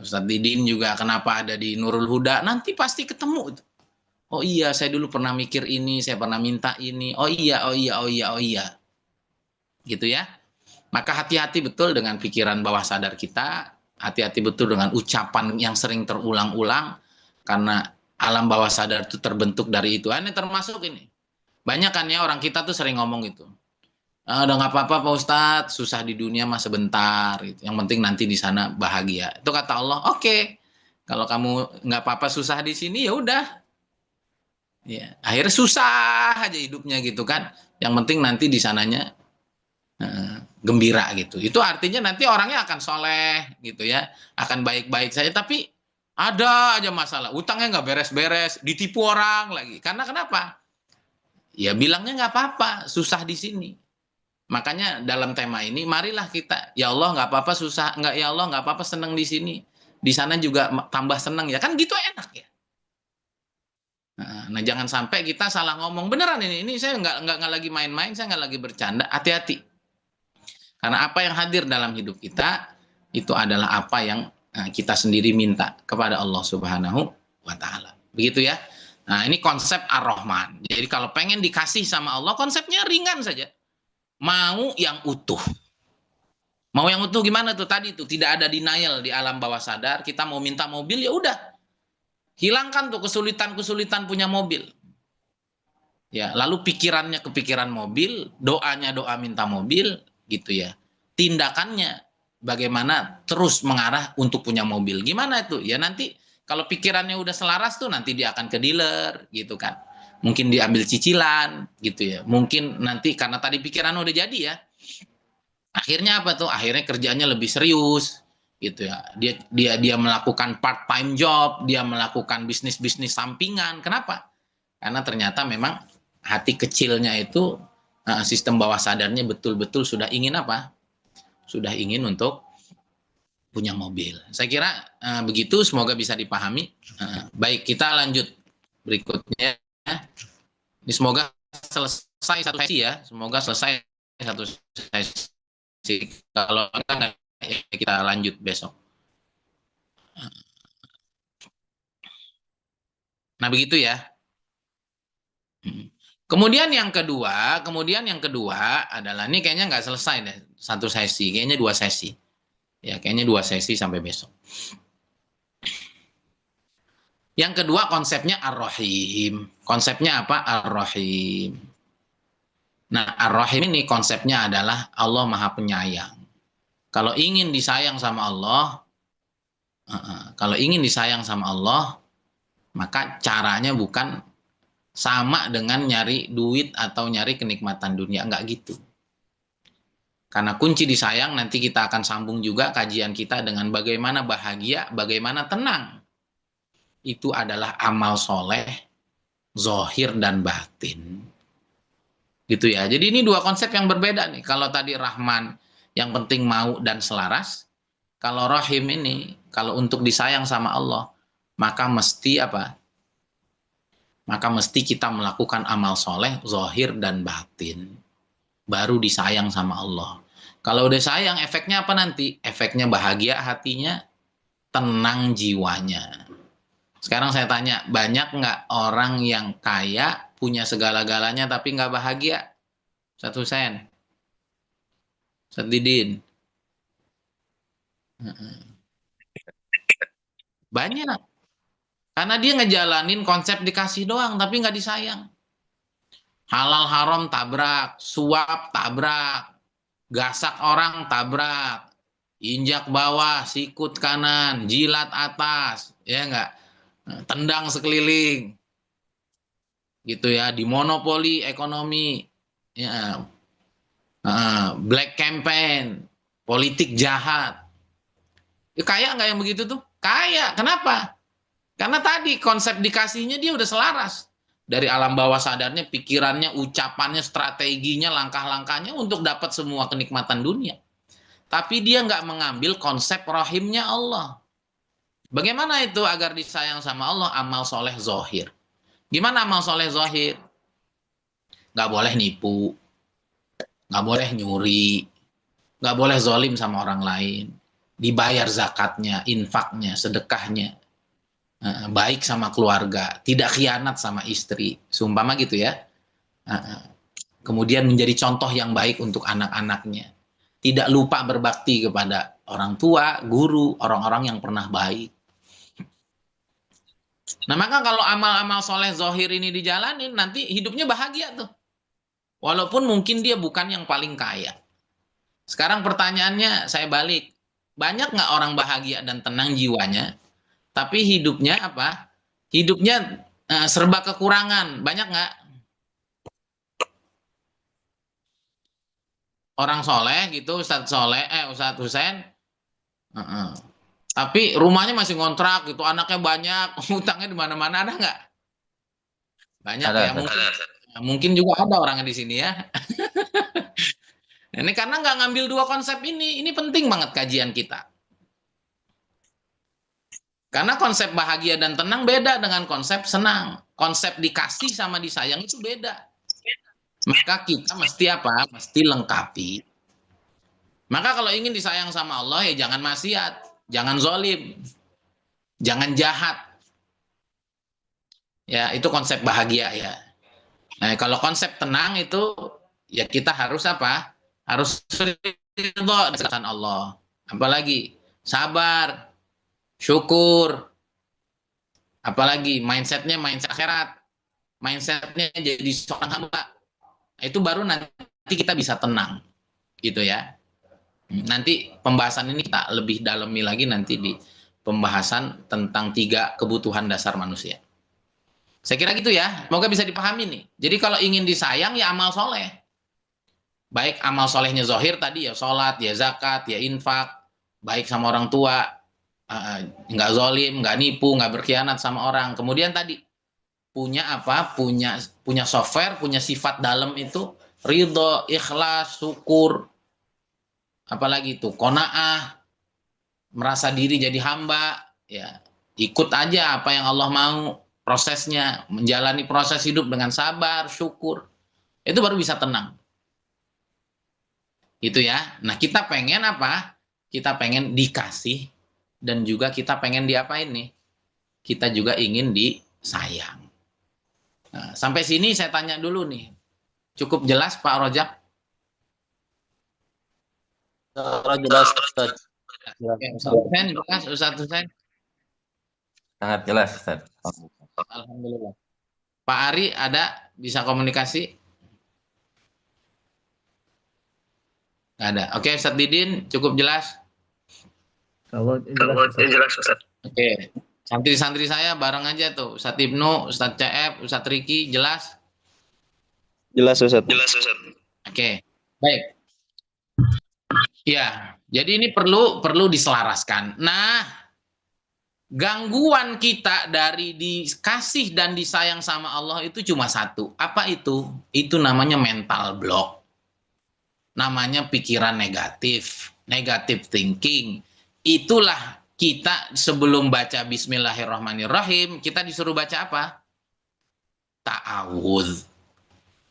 Ustadz Didin juga kenapa ada di Nurul Huda. Nanti pasti ketemu. Oh iya, saya dulu pernah mikir ini, saya pernah minta ini. Oh iya, oh iya, oh iya, oh iya. Gitu ya. Maka hati-hati betul dengan pikiran bawah sadar kita. Hati-hati betul dengan ucapan yang sering terulang-ulang. Karena alam bawah sadar itu terbentuk dari itu. Ini termasuk ini. Banyak kan ya orang kita tuh sering ngomong gitu. Udah nggak apa-apa Pak Ustadz, susah di dunia mah sebentar. Gitu. Yang penting nanti di sana bahagia. Itu kata Allah, oke. Kalau kamu nggak apa-apa susah di sini ya udah. Ya, akhirnya susah aja hidupnya gitu kan. Yang penting nanti di sananya gembira gitu. Itu artinya nanti orangnya akan soleh gitu ya, akan baik-baik saja. Tapi ada aja masalah, utangnya nggak beres-beres, ditipu orang lagi. Karena kenapa? Ya bilangnya nggak apa-apa, susah di sini. Makanya dalam tema ini, marilah kita, ya Allah nggak apa-apa susah, nggak ya Allah nggak apa-apa seneng di sini. Di sana juga tambah seneng ya, kan gitu enak ya. Nah, jangan sampai kita salah ngomong beneran ini saya nggak lagi main-main, saya nggak lagi bercanda. Hati-hati, karena apa yang hadir dalam hidup kita itu adalah apa yang kita sendiri minta kepada Allah Subhanahu wa Ta'ala. Begitu ya. Nah, ini konsep Ar-Rahman. Jadi kalau pengen dikasih sama Allah, konsepnya ringan saja. Mau yang utuh. Mau yang utuh gimana tuh tadi tuh? Tidak ada denial di alam bawah sadar. Kita mau minta mobil ya udah. Hilangkan tuh kesulitan-kesulitan punya mobil. Ya, lalu pikirannya kepikiran mobil, doanya doa minta mobil, gitu ya. Tindakannya bagaimana terus mengarah untuk punya mobil. Gimana itu? Ya nanti kalau pikirannya udah selaras tuh nanti dia akan ke dealer, gitu kan. Mungkin diambil cicilan, gitu ya. Mungkin nanti karena tadi pikiran udah jadi ya. Akhirnya apa tuh? Akhirnya kerjanya lebih serius, gitu ya. Dia melakukan part time job, dia melakukan bisnis sampingan. Kenapa? Karena ternyata memang hati kecilnya itu sistem bawah sadarnya betul-betul sudah ingin apa? Sudah ingin untuk punya mobil. Saya kira begitu, semoga bisa dipahami. Baik, kita lanjut berikutnya. Ini semoga selesai satu sesi ya. Semoga selesai satu sesi. Kalau enggak ya kita lanjut besok. Nah, begitu ya. Kemudian yang kedua adalah ini kayaknya nggak selesai deh satu sesi, kayaknya dua sesi. Ya, kayaknya dua sesi sampai besok. Yang kedua konsepnya Ar-Rahim. Konsepnya apa? Ar-Rahim. Nah, Ar-Rahim ini konsepnya adalah Allah Maha Penyayang. Kalau ingin disayang sama Allah, maka caranya bukan sama dengan nyari duit atau nyari kenikmatan dunia. Enggak gitu. Karena kunci disayang, nanti kita akan sambung juga kajian kita dengan bagaimana bahagia, bagaimana tenang. Itu adalah amal soleh, zohir dan batin. Gitu ya. Jadi ini dua konsep yang berbeda nih. Kalau tadi Rahman yang penting mau dan selaras. Kalau Rahim ini, kalau untuk disayang sama Allah, maka mesti apa? Maka mesti kita melakukan amal soleh, zohir dan batin. Baru disayang sama Allah. Kalau udah sayang, efeknya apa nanti? Efeknya bahagia hatinya, tenang jiwanya. Sekarang saya tanya, banyak nggak orang yang kaya, punya segala-galanya, tapi nggak bahagia? Satu sen. Sedidin. Banyak. Karena dia ngejalanin konsep dikasih doang, tapi nggak disayang. Halal haram tabrak, suap tabrak, gasak orang tabrak, injak bawah, sikut kanan, jilat atas, ya enggak? Tendang sekeliling, gitu ya, dimonopoli ekonomi, ya, black campaign, politik jahat. Ya, kaya nggak yang begitu tuh? Kaya, kenapa? Karena tadi konsep dikasihnya dia udah selaras. Dari alam bawah sadarnya, pikirannya, ucapannya, strateginya, langkah-langkahnya untuk dapat semua kenikmatan dunia. Tapi dia nggak mengambil konsep rahimnya Allah. Bagaimana itu agar disayang sama Allah? Amal soleh zohir. Gimana amal soleh zohir? Nggak boleh nipu, nggak boleh nyuri, nggak boleh zolim sama orang lain. Dibayar zakatnya, infaknya, sedekahnya. Baik sama keluarga, tidak khianat sama istri. Seumpama gitu ya. Kemudian menjadi contoh yang baik untuk anak-anaknya. Tidak lupa berbakti kepada orang tua, guru, orang-orang yang pernah baik. Nah, maka kalau amal-amal soleh zohir ini dijalanin, nanti hidupnya bahagia tuh. Walaupun mungkin dia bukan yang paling kaya. Sekarang pertanyaannya saya balik. Banyak nggak orang bahagia dan tenang jiwanya, tapi hidupnya apa? Hidupnya serba kekurangan. Banyak nggak? Orang soleh gitu, Ustadz Husain, tapi rumahnya masih ngontrak gitu, anaknya banyak, utangnya di mana-mana, ada nggak? Banyak ya, mungkin juga ada orangnya di sini ya. Ini karena nggak ngambil dua konsep ini penting banget kajian kita. Karena konsep bahagia dan tenang beda dengan konsep senang. Konsep dikasih sama disayang itu beda. Maka kita mesti apa? Mesti lengkapi. Maka kalau ingin disayang sama Allah, ya jangan maksiat, jangan zolim, jangan jahat. Ya, itu konsep bahagia ya. Nah, kalau konsep tenang itu, ya kita harus apa? Harus ridho dengan Allah. Apalagi sabar, syukur, apalagi mindsetnya mindset akhirat, mindsetnya jadi seorang hamba. Itu baru nanti kita bisa tenang, gitu ya. Nanti pembahasan ini kita lebih dalami lagi nanti di pembahasan tentang 3 kebutuhan dasar manusia. Saya kira gitu ya, semoga bisa dipahami nih. Jadi kalau ingin disayang ya amal soleh. Baik amal solehnya zohir tadi ya sholat, ya zakat, ya infak, baik sama orang tua, nggak zolim, nggak nipu, nggak berkhianat sama orang. Kemudian tadi punya apa? Punya software, punya sifat dalam itu ridho, ikhlas, syukur, apalagi itu qanaah, merasa diri jadi hamba, ya ikut aja apa yang Allah mau, prosesnya, menjalani proses hidup dengan sabar, syukur, itu baru bisa tenang. Gitu ya. Nah, kita pengen apa? Kita pengen dikasih dan juga kita pengen diapain nih? Kita juga ingin disayang. Nah, sampai sini saya tanya dulu nih. Cukup jelas Pak Rojak? Jelas, Ustaz. Oke, Ustaz Husain. Sangat jelas, Ustaz. Alhamdulillah. Pak Ari ada bisa komunikasi? Nggak ada. Oke, Ustaz Didin cukup jelas? Kalau jelas Ustaz. Oke. Santri-santri saya bareng aja tuh. Ustadz Ibnu, Ustadz CF, Ustadz Riki, jelas? Jelas Ustaz. Oke, baik. Ya, jadi ini perlu diselaraskan. Nah, gangguan kita dari dikasih dan disayang sama Allah itu cuma satu. Apa itu? Itu namanya mental block. Namanya pikiran negatif, negative thinking. Itulah kita sebelum baca Bismillahirrahmanirrahim, kita disuruh baca apa? Ta'awudz.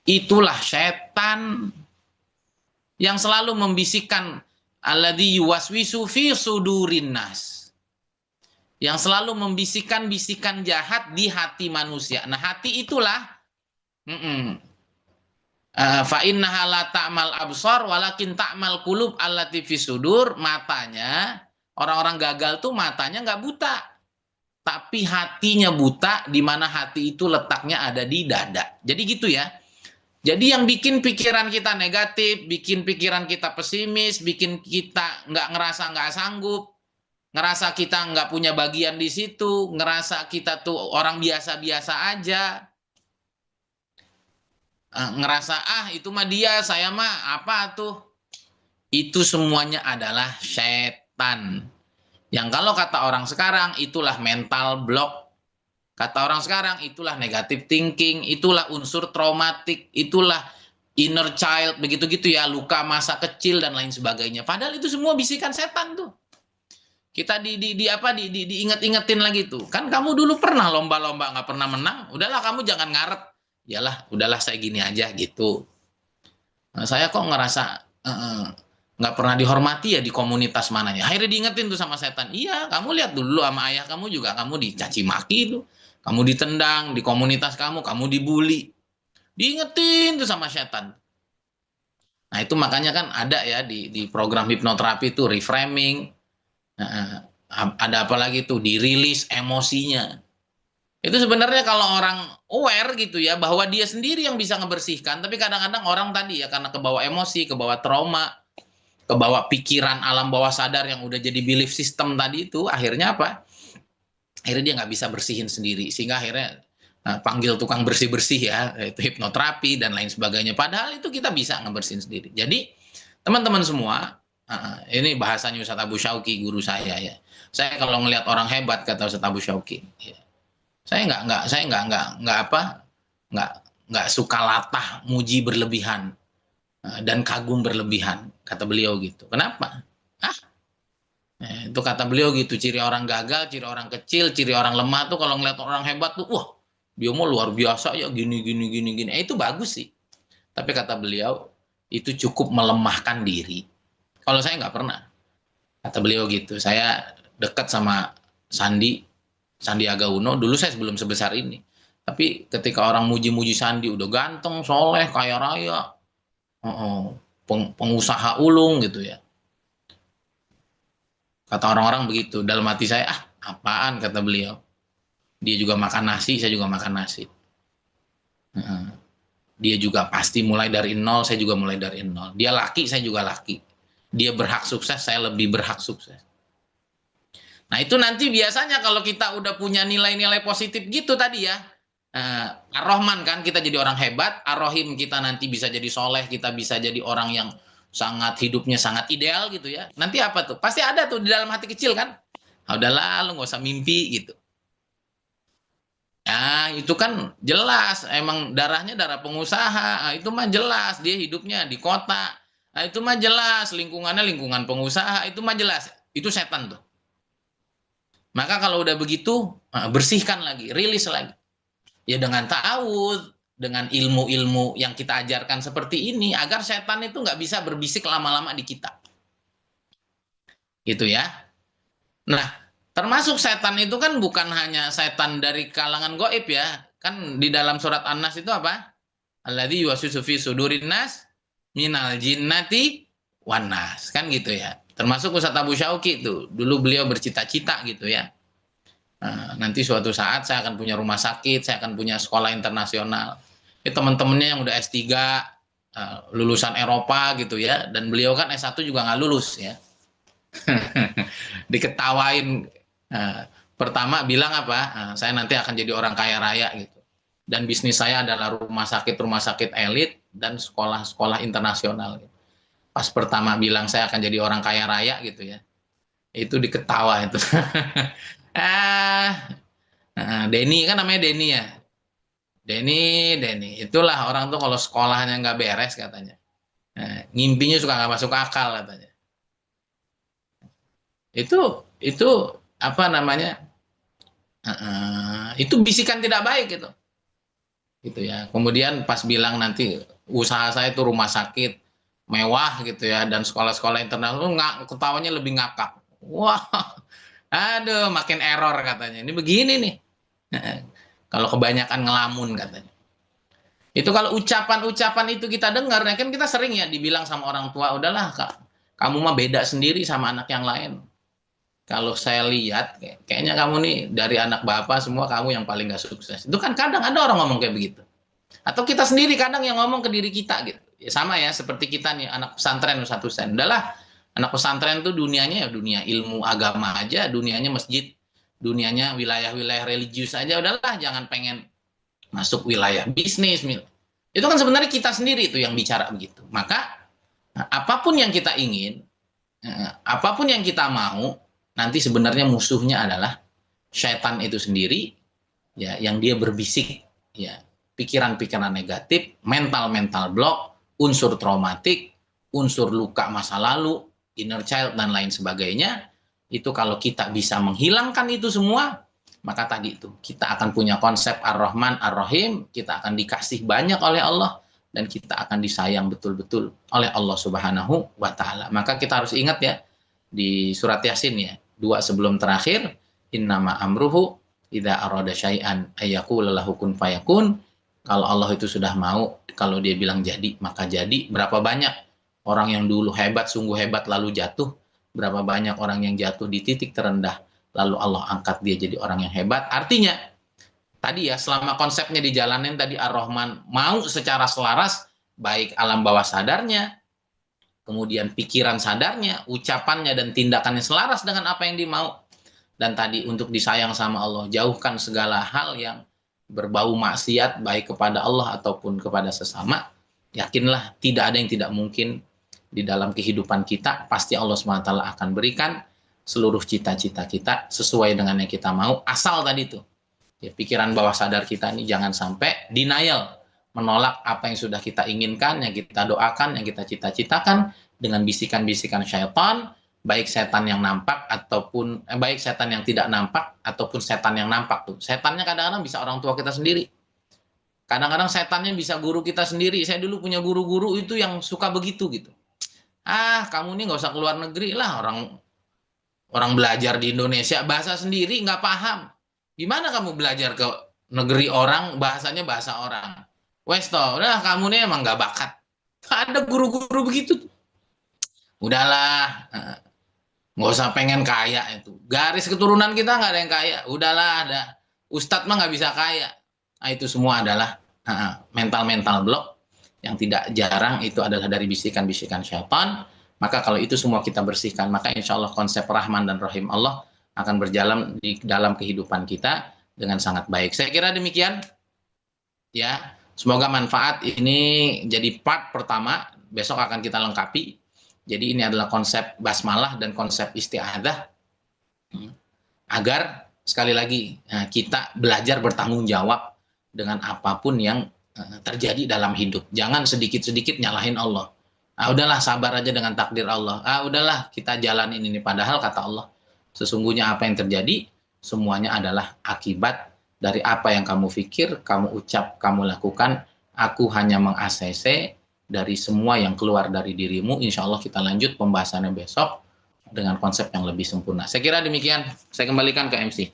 Itulah setan yang selalu membisikkan alladzi yuwaswisu fi sudurin nas. Yang selalu membisikkan bisikan jahat di hati manusia. Nah, hati itulah fa innaha la ta'mal absar walakin ta'mal qulub allati fi sudur. Matanya orang-orang gagal tuh matanya nggak buta, tapi hatinya buta, di mana hati itu letaknya ada di dada. Jadi gitu ya. Jadi yang bikin pikiran kita negatif, bikin pikiran kita pesimis, bikin kita nggak sanggup, ngerasa kita nggak punya bagian di situ, ngerasa kita tuh orang biasa-biasa aja, ngerasa itu mah dia, saya mah apa tuh, itu semuanya adalah setan. Yang kalau kata orang sekarang itulah mental block. Kata orang sekarang itulah negative thinking, itulah unsur traumatik, itulah inner child, begitu-gitu ya, luka masa kecil dan lain sebagainya. Padahal itu semua bisikan setan tuh. Kita diinget-ingetin lagi tuh. Kan kamu dulu pernah lomba-lomba nggak pernah menang, udahlah kamu jangan ngarep. Yalah, udahlah saya gini aja gitu. Nah, saya kok ngerasa nggak pernah dihormati ya di komunitas mananya. Akhirnya diingetin tuh sama setan. Iya, kamu lihat dulu sama ayah kamu juga, kamu dicaci maki tuh. Kamu ditendang, di komunitas kamu dibully. Diingetin tuh sama setan. Nah, itu makanya kan ada ya di program hipnoterapi itu reframing. Nah, ada apa lagi tuh? Dirilis emosinya. Itu sebenarnya kalau orang aware gitu ya, bahwa dia sendiri yang bisa ngebersihkan, tapi kadang-kadang orang tadi ya karena kebawa emosi, kebawa trauma, kebawa pikiran alam bawah sadar yang udah jadi belief system tadi itu, akhirnya apa? Akhirnya dia nggak bisa bersihin sendiri, sehingga akhirnya panggil tukang bersih-bersih ya, itu hipnoterapi dan lain sebagainya. Padahal itu kita bisa ngebersihin sendiri. Jadi teman-teman semua, ini bahasanya Ustadz Abu Syauqi, guru saya ya. Saya kalau ngelihat orang hebat, kata Ustadz Abu Syauqi, ya, saya nggak suka latah, muji berlebihan dan kagum berlebihan, kata beliau gitu. Kenapa? Itu kata beliau gitu, ciri orang gagal, ciri orang kecil, ciri orang lemah tuh kalau ngeliat orang hebat tuh, wah dia mau luar biasa ya, gini. Itu bagus sih. Tapi kata beliau, itu cukup melemahkan diri. Kalau saya nggak pernah. Kata beliau gitu, saya dekat sama Sandiaga Uno, dulu saya sebelum sebesar ini. Tapi ketika orang muji-muji Sandi, udah ganteng, soleh, kaya raya, pengusaha ulung gitu ya. Kata orang-orang begitu. Dalam hati saya, apaan, kata beliau. Dia juga makan nasi, saya juga makan nasi. Dia juga pasti mulai dari nol, saya juga mulai dari nol. Dia laki, saya juga laki. Dia berhak sukses, saya lebih berhak sukses. Nah itu nanti biasanya kalau kita udah punya nilai-nilai positif gitu tadi ya. Ar-Rahman kan, kita jadi orang hebat. Ar-Rahim, kita nanti bisa jadi soleh, kita bisa jadi orang yang hidupnya sangat ideal gitu ya. Nanti apa tuh? Pasti ada tuh di dalam hati kecil kan. Udahlah, lu nggak usah mimpi gitu. Nah, itu kan jelas emang darahnya darah pengusaha. Itu mah jelas dia hidupnya di kota. Nah, itu mah jelas lingkungannya lingkungan pengusaha. Itu mah jelas. Itu setan tuh. Maka kalau udah begitu, bersihkan lagi, rilis lagi. Ya dengan ta'awudz, dengan ilmu-ilmu yang kita ajarkan seperti ini, agar setan itu nggak bisa berbisik lama-lama di kita. Gitu ya. Nah, termasuk setan itu kan bukan hanya setan dari kalangan gaib ya. Kan di dalam surat An-Nas itu apa? Alladzi yuwaswisu fi sudurin nas minal jinnati wan nas. Kan gitu ya. Termasuk Ustadz Abu Syauqi itu. Dulu beliau bercita-cita gitu ya. Nah, nanti suatu saat saya akan punya rumah sakit, saya akan punya sekolah internasional. Teman-temannya yang udah S3, lulusan Eropa gitu ya, dan beliau kan S1 juga nggak lulus ya. Diketawain pertama bilang apa? Saya nanti akan jadi orang kaya raya gitu. Dan bisnis saya adalah rumah sakit elit dan sekolah-sekolah internasional. Gitu. Pas pertama bilang saya akan jadi orang kaya raya gitu ya, itu diketawa itu. Denny kan namanya Denny ya. Denny. Itulah orang tuh kalau sekolahnya nggak beres katanya. Ngimpinya suka nggak masuk akal katanya. Itu apa namanya? Itu bisikan tidak baik gitu ya. Kemudian pas bilang nanti usaha saya itu rumah sakit mewah gitu ya dan sekolah-sekolah internasional ketawanya lebih ngakak. Wah, aduh makin error katanya. Ini begini nih. Kalau kebanyakan ngelamun katanya. Itu kalau ucapan-ucapan itu kita dengar, ya kan kita sering ya dibilang sama orang tua, udahlah Kak, kamu mah beda sendiri sama anak yang lain. Kalau saya lihat, kayaknya kamu nih dari anak bapak semua kamu yang paling gak sukses. Itu kan kadang ada orang ngomong kayak begitu. Atau kita sendiri kadang yang ngomong ke diri kita gitu. Ya sama ya, seperti kita nih, anak pesantren satu sen. Udahlah, anak pesantren tuh dunianya ya dunia ilmu agama aja, dunianya masjid, dunianya wilayah-wilayah religius aja. Udahlah, jangan pengen masuk wilayah bisnis. Itu kan sebenarnya kita sendiri itu yang bicara begitu. Maka, apapun yang kita ingin, apapun yang kita mau, nanti sebenarnya musuhnya adalah syaitan itu sendiri, ya, yang dia berbisik, ya, pikiran-pikiran negatif, mental block, unsur traumatik, unsur luka masa lalu, inner child dan lain sebagainya. Itu kalau kita bisa menghilangkan itu semua, maka tadi itu kita akan punya konsep Ar-Rahman Ar-Rahim, kita akan dikasih banyak oleh Allah dan kita akan disayang betul-betul oleh Allah Subhanahu wa taala. Maka kita harus ingat ya di surat Yasin ya, 2 sebelum terakhir, innama amruhu idza arada syai'an ayyaqula lahu kun fayakun. Kalau Allah itu sudah mau, kalau dia bilang jadi, maka jadi. Berapa banyak orang yang dulu hebat, sungguh hebat, lalu jatuh. Berapa banyak orang yang jatuh di titik terendah, lalu Allah angkat dia jadi orang yang hebat. Artinya, tadi ya, selama konsepnya dijalanin tadi Ar-Rahman mau secara selaras, baik alam bawah sadarnya, kemudian pikiran sadarnya, ucapannya dan tindakannya selaras dengan apa yang dia mau. Dan tadi untuk disayang sama Allah, jauhkan segala hal yang berbau maksiat baik kepada Allah ataupun kepada sesama. Yakinlah tidak ada yang tidak mungkin di dalam kehidupan kita. Pasti Allah SWT akan berikan seluruh cita-cita kita sesuai dengan yang kita mau. Asal tadi tuh ya, pikiran bawah sadar kita ini jangan sampai denial, menolak apa yang sudah kita inginkan, yang kita doakan, yang kita cita-citakan dengan bisikan-bisikan syaitan, baik setan yang nampak ataupun baik setan yang tidak nampak ataupun setan yang nampak tuh. Setannya kadang-kadang bisa orang tua kita sendiri. Kadang-kadang setannya bisa guru kita sendiri. Saya dulu punya guru-guru itu yang suka begitu gitu. Kamu nih nggak usah keluar negeri lah, orang belajar di Indonesia bahasa sendiri nggak paham. Gimana kamu belajar ke negeri orang bahasanya bahasa orang? Westo, udah kamu nih emang nggak bakat. Ada guru-guru begitu. Udahlah, nggak usah pengen kaya itu. Garis keturunan kita nggak ada yang kaya. Udahlah, ada. Ustadz mah nggak bisa kaya. Nah, itu semua adalah mental block yang tidak jarang itu adalah dari bisikan-bisikan syaitan. Maka kalau itu semua kita bersihkan, maka insya Allah konsep Rahman dan Rahim Allah akan berjalan di dalam kehidupan kita dengan sangat baik. Saya kira demikian. Ya, semoga manfaat ini jadi part pertama. Besok akan kita lengkapi. Jadi ini adalah konsep basmalah dan konsep isti'adzah. Agar sekali lagi kita belajar bertanggung jawab dengan apapun yang terjadi dalam hidup. Jangan sedikit-sedikit nyalahin Allah. Udahlah sabar aja dengan takdir Allah. Udahlah kita jalanin ini. Padahal kata Allah, sesungguhnya apa yang terjadi semuanya adalah akibat dari apa yang kamu pikir, kamu ucap, kamu lakukan. Aku hanya meng-ACC dari semua yang keluar dari dirimu. Insya Allah kita lanjut pembahasannya besok dengan konsep yang lebih sempurna. Saya kira demikian. Saya kembalikan ke MC.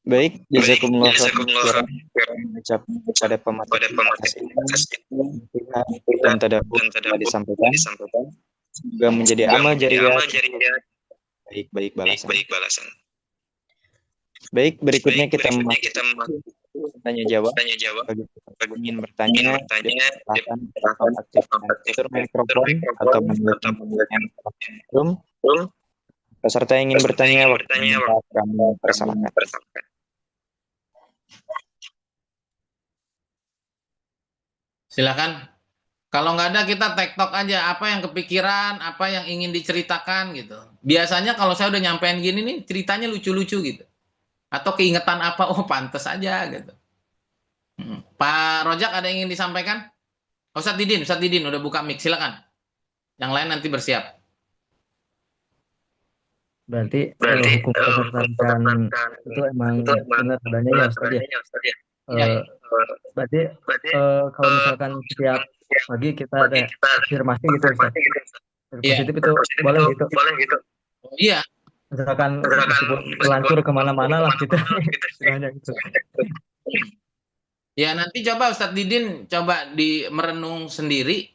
Baik, jazakumullah khairan mengucap pada pemateri dan tadabbur disampaikan. Semoga menjadi amal jariah. Baik balasan. Baik, berikutnya kita tanya jawab. Bagi yang ingin bertanya, silakan aktifkan mikrofon atau menggunakan Peserta yang ingin bertanya, waktunya kami persilakan. Silakan. Kalau nggak ada kita tektok aja apa yang kepikiran, apa yang ingin diceritakan gitu. Biasanya kalau saya udah nyampein gini nih ceritanya lucu-lucu gitu. Atau keingetan apa, oh pantes aja gitu. Pak Rojak ada yang ingin disampaikan? Ustadz Didin udah buka mic, silakan. Yang lain nanti bersiap. Berarti hukum ketertarikan itu emang benar adanya ya Ustaz ya. Iya, iya. Berarti kalau misalkan setiap pagi kita ada afirmasi gitu Ustaz. Iya. Positif itu boleh gitu. Oh, iya. Misalkan meskipun melantur kemana-mana lah kita istilahnya gitu. Ya nanti coba Ustadz Didin coba merenung sendiri.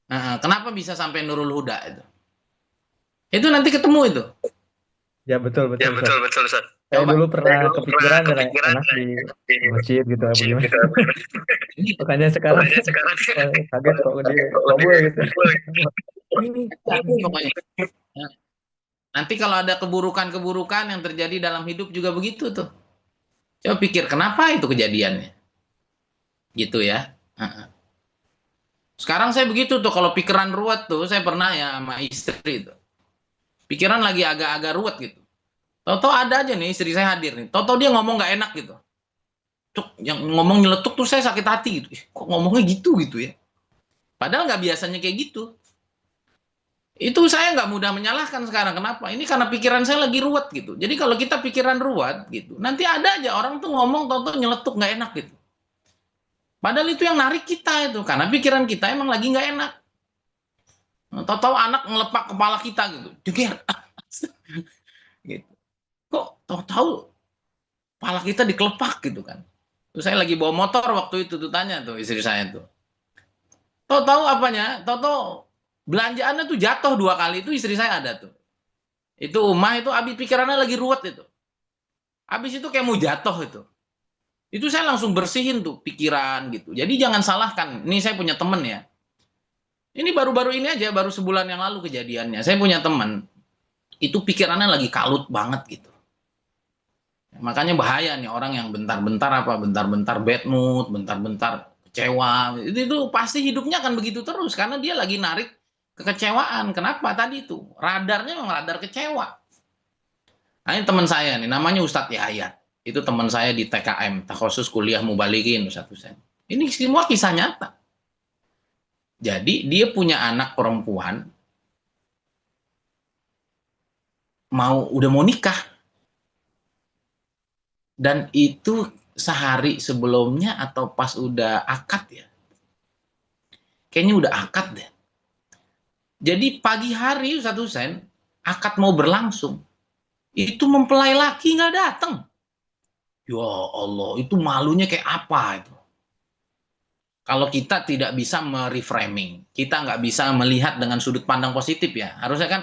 Kenapa bisa sampai Nurul Huda itu? Itu nanti ketemu itu. Ya betul Ustaz. Saya dulu pernah kepikiran enak di masjid gitu apa gimana. Makanya sekarang kaget kok di kabul gitu. Tapi pokoknya. Nanti kalau ada keburukan-keburukan yang terjadi dalam hidup juga begitu tuh. Coba pikir kenapa itu kejadiannya. Gitu ya. Sekarang saya begitu tuh kalau pikiran ruwet tuh saya pernah ya sama istri tuh. Pikiran lagi agak-agak ruwet gitu. Tahu-tahu ada aja nih istri saya hadir nih. Tahu-tahu dia ngomong nggak enak gitu. Cuk, yang ngomong nyeletuk tuh saya sakit hati gitu. Kok ngomongnya gitu ya. Padahal nggak biasanya kayak gitu. Itu saya nggak mudah menyalahkan sekarang. Kenapa? Ini karena pikiran saya lagi ruwet gitu. Jadi kalau kita pikiran ruwet gitu, nanti ada aja orang tuh ngomong tahu-tahu nyeletuk nggak enak gitu. Padahal itu yang narik kita itu. Karena pikiran kita emang lagi nggak enak. Tahu-tahu anak ngelepak kepala kita gitu. Jeger. Gitu. Kok tahu-tahu kepala kita dikelepak gitu kan. Terus saya lagi bawa motor waktu itu tuh tanya tuh istri saya tuh. Tahu-tahu apanya? Tahu-tahu belanjaannya tuh jatuh 2 kali itu istri saya ada tuh. Itu Umah itu habis pikirannya lagi ruwet itu. Habis itu kayak mau jatuh itu. Itu saya langsung bersihin tuh pikiran gitu. Jadi jangan salahkan. Ini saya punya temen ya. Ini baru-baru ini aja, baru sebulan yang lalu kejadiannya. Saya punya teman, itu pikirannya lagi kalut banget gitu. Makanya bahaya nih orang yang bentar-bentar bad mood, bentar-bentar kecewa. Itu pasti hidupnya akan begitu terus karena dia lagi narik kekecewaan. Kenapa tadi itu? Radarnya memang radar kecewa. Nah, ini teman saya nih, namanya Ustadz Yahya. Itu teman saya di TKM, Takhusus Kuliah Mubalikin Ustadz Husain. Ini semua kisah nyata. Jadi dia punya anak perempuan udah mau nikah. Dan itu sehari sebelumnya atau pas udah akad ya. Kayaknya udah akad deh. Jadi pagi hari Ustadz Husain, akad mau berlangsung. Itu mempelai laki nggak datang. Ya Allah, itu malunya kayak apa itu. Kalau kita tidak bisa mereframing, kita nggak bisa melihat dengan sudut pandang positif ya. Harusnya kan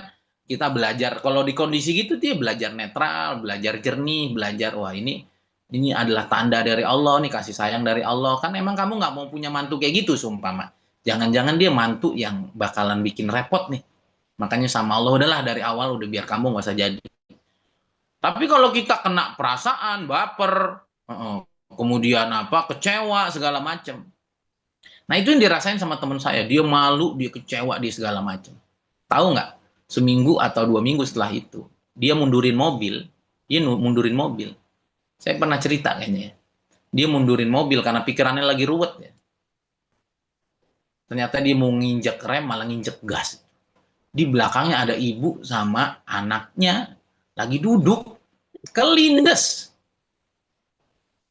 kita belajar, kalau di kondisi gitu dia belajar netral, belajar jernih, belajar wah ini adalah tanda dari Allah nih, kasih sayang dari Allah. Kan emang kamu nggak mau punya mantu kayak gitu sumpama. Jangan-jangan dia mantu yang bakalan bikin repot nih. Makanya sama Allah udahlah dari awal udah biar kamu nggak usah jadi. Tapi kalau kita kena perasaan, baper, kemudian kecewa segala macam. Nah itu yang dirasain sama teman saya. Dia malu, dia kecewa, dia segala macam. Tahu nggak? Seminggu atau 2 minggu setelah itu, dia mundurin mobil. Saya pernah cerita kayaknya. Dia mundurin mobil karena pikirannya lagi ruwet ya. Ternyata dia mau nginjek rem, malah nginjek gas. Di belakangnya ada ibu sama anaknya lagi duduk, kelindes.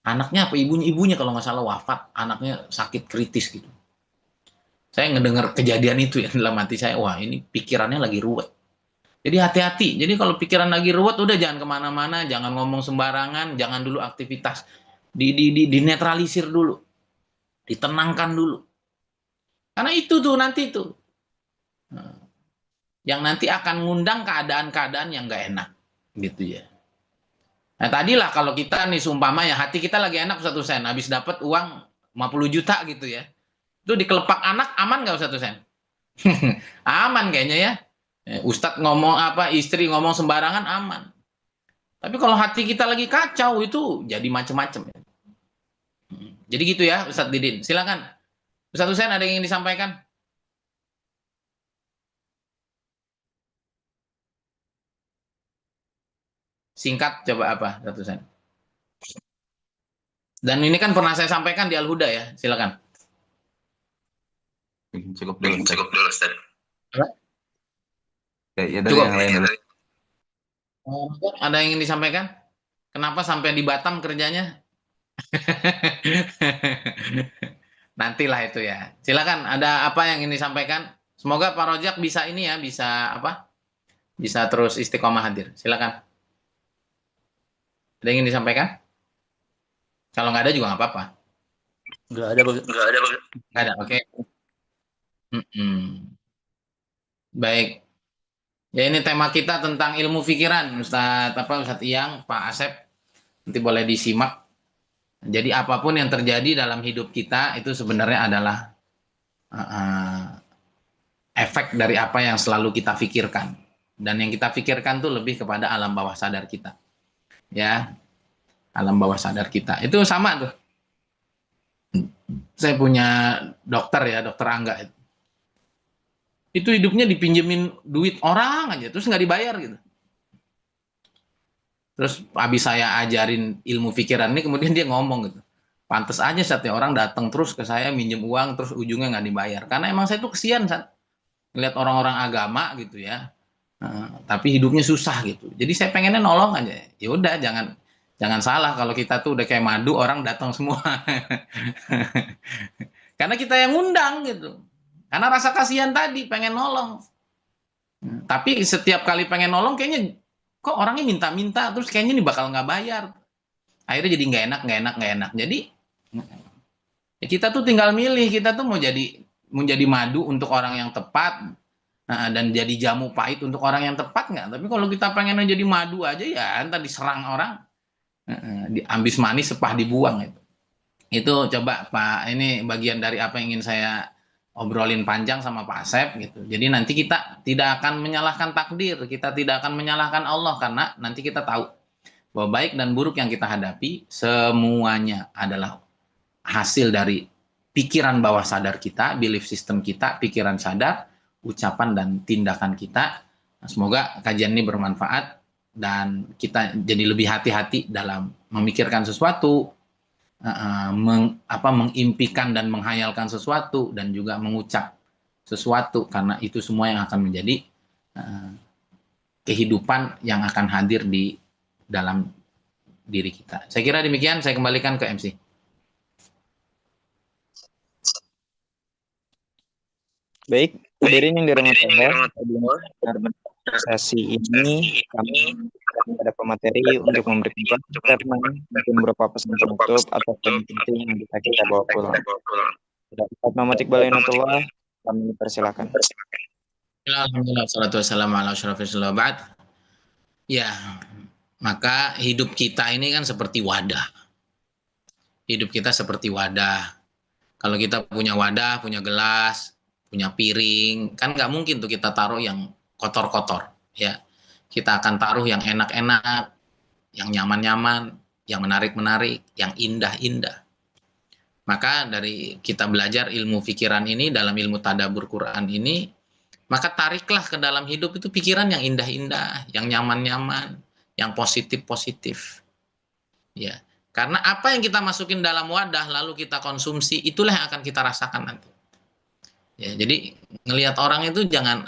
Anaknya apa ibunya kalau nggak salah wafat, anaknya sakit kritis gitu. Saya ngedengar kejadian itu ya dalam hati saya, wah ini pikirannya lagi ruwet. Jadi hati-hati. Jadi kalau pikiran lagi ruwet, udah jangan kemana-mana, jangan ngomong sembarangan, jangan dulu aktivitas. Dinetralisir dulu, ditenangkan dulu. Karena itu tuh nanti tuh, yang nanti akan ngundang keadaan-keadaan yang nggak enak, gitu ya. Nah tadilah kalau kita nih sumpama ya hati kita lagi enak Ustadz Husain, habis dapat uang 50 juta gitu ya. Itu dikelepak anak aman nggak Ustadz Husain? Aman kayaknya ya. Ustadz ngomong apa, istri ngomong sembarangan aman. Tapi kalau hati kita lagi kacau itu jadi macam-macam. Jadi gitu ya, Ustadz Didin. Silakan. Ustadz Husain ada yang ingin disampaikan? Singkat coba apa, Ustadz Husain? Dan ini kan pernah saya sampaikan di Al-Huda ya. Silakan. Cukup dulu, Ustaz. Cukup dulu, Ustaz. Ya, dari Cukup. yang lain dulu. Ada yang ingin disampaikan? Kenapa sampai di Batam kerjanya? Nantilah itu ya. Silakan, ada apa yang ingin disampaikan? Semoga Pak Rojak bisa ini ya, bisa apa? Bisa terus istiqomah hadir. Silakan. Ada yang ingin disampaikan? Kalau nggak ada juga nggak apa-apa. Nggak ada, Pak. Nggak ada, oke. Baik. Ya ini tema kita tentang ilmu pikiran, Ustadz Iyang, Pak Asep. Nanti boleh disimak. Jadi apapun yang terjadi dalam hidup kita itu sebenarnya adalah efek dari apa yang selalu kita pikirkan. Dan yang kita pikirkan tuh lebih kepada alam bawah sadar kita. Ya, alam bawah sadar kita. Itu sama tuh. Saya punya dokter ya, dokter Angga. Itu hidupnya dipinjemin duit orang aja, terus nggak dibayar gitu. Terus habis saya ajarin ilmu pikiran ini, kemudian dia ngomong gitu. Pantes aja setiap orang datang terus ke saya minjem uang, terus ujungnya nggak dibayar. Karena emang saya tuh kesian saat ngeliat orang-orang agama gitu ya. Tapi hidupnya susah gitu. Jadi saya pengennya nolong aja. Ya udah, jangan salah kalau kita tuh udah kayak madu, orang datang semua. Karena kita yang ngundang gitu. Karena rasa kasihan tadi, pengen nolong. Tapi setiap kali pengen nolong, kayaknya kok orangnya minta-minta, terus kayaknya nih bakal nggak bayar. Akhirnya jadi nggak enak. Jadi ya kita tuh tinggal milih, kita tuh mau jadi madu untuk orang yang tepat, dan jadi jamu pahit untuk orang yang tepat nggak. Tapi kalau kita pengen jadi madu aja ya, entar diserang orang, diambis manis sepah dibuang itu. Itu coba Pak, ini bagian dari apa yang ingin saya obrolin panjang sama Pak Asep gitu. Jadi nanti kita tidak akan menyalahkan takdir, kita tidak akan menyalahkan Allah, karena nanti kita tahu bahwa baik dan buruk yang kita hadapi semuanya adalah hasil dari pikiran bawah sadar kita, belief system kita, pikiran sadar, ucapan dan tindakan kita. Semoga kajian ini bermanfaat dan kita jadi lebih hati-hati dalam memikirkan sesuatu, mengimpikan dan menghayalkan sesuatu, dan juga mengucap sesuatu, karena itu semua yang akan menjadi kehidupan yang akan hadir di dalam diri kita. Saya kira demikian, saya kembalikan ke MC. Baik, hadirin yang dirahmati Allah, sesi ini kami ada pemateri untuk memberikan statement, mungkin beberapa pesan penutup atau poin penting yang bisa kita bawa pulang. Ustaz Muhammad Iqbal Ainatullah, kami persilakan. Alhamdulillah, salatu wassalamu ala asyrafil ba'd. Ya, maka hidup kita ini kan seperti wadah. Hidup kita seperti wadah. Kalau kita punya wadah, punya gelas, punya piring, kan nggak mungkin tuh kita taruh yang kotor-kotor, ya. Kita akan taruh yang enak-enak, yang nyaman-nyaman, yang menarik-menarik, yang indah-indah. Maka dari kita belajar ilmu pikiran ini dalam ilmu tadabbur Quran ini, maka tariklah ke dalam hidup itu pikiran yang indah-indah, yang nyaman-nyaman, yang positif-positif. Ya. Karena apa yang kita masukin dalam wadah lalu kita konsumsi, itulah yang akan kita rasakan nanti. Ya, jadi ngelihat orang itu jangan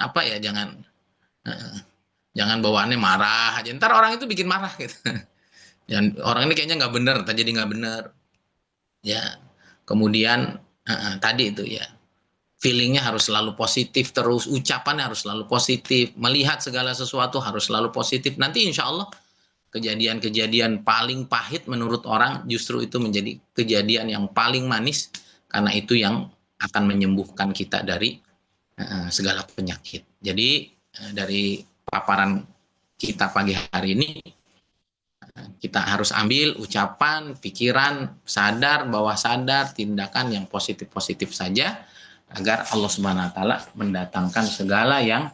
jangan bawaannya marah aja. Ntar orang itu bikin marah gitu. Orang ini kayaknya nggak bener, jadi nggak bener. Ya, kemudian tadi itu ya, feelingnya harus selalu positif terus, ucapannya harus selalu positif, melihat segala sesuatu harus selalu positif. Nanti insya Allah kejadian-kejadian paling pahit menurut orang justru itu menjadi kejadian yang paling manis, karena itu yang akan menyembuhkan kita dari segala penyakit. Jadi dari paparan kita pagi hari ini, kita harus ambil ucapan, pikiran, sadar, bawah sadar, tindakan yang positif-positif saja, agar Allah Subhanahu wa taala mendatangkan segala yang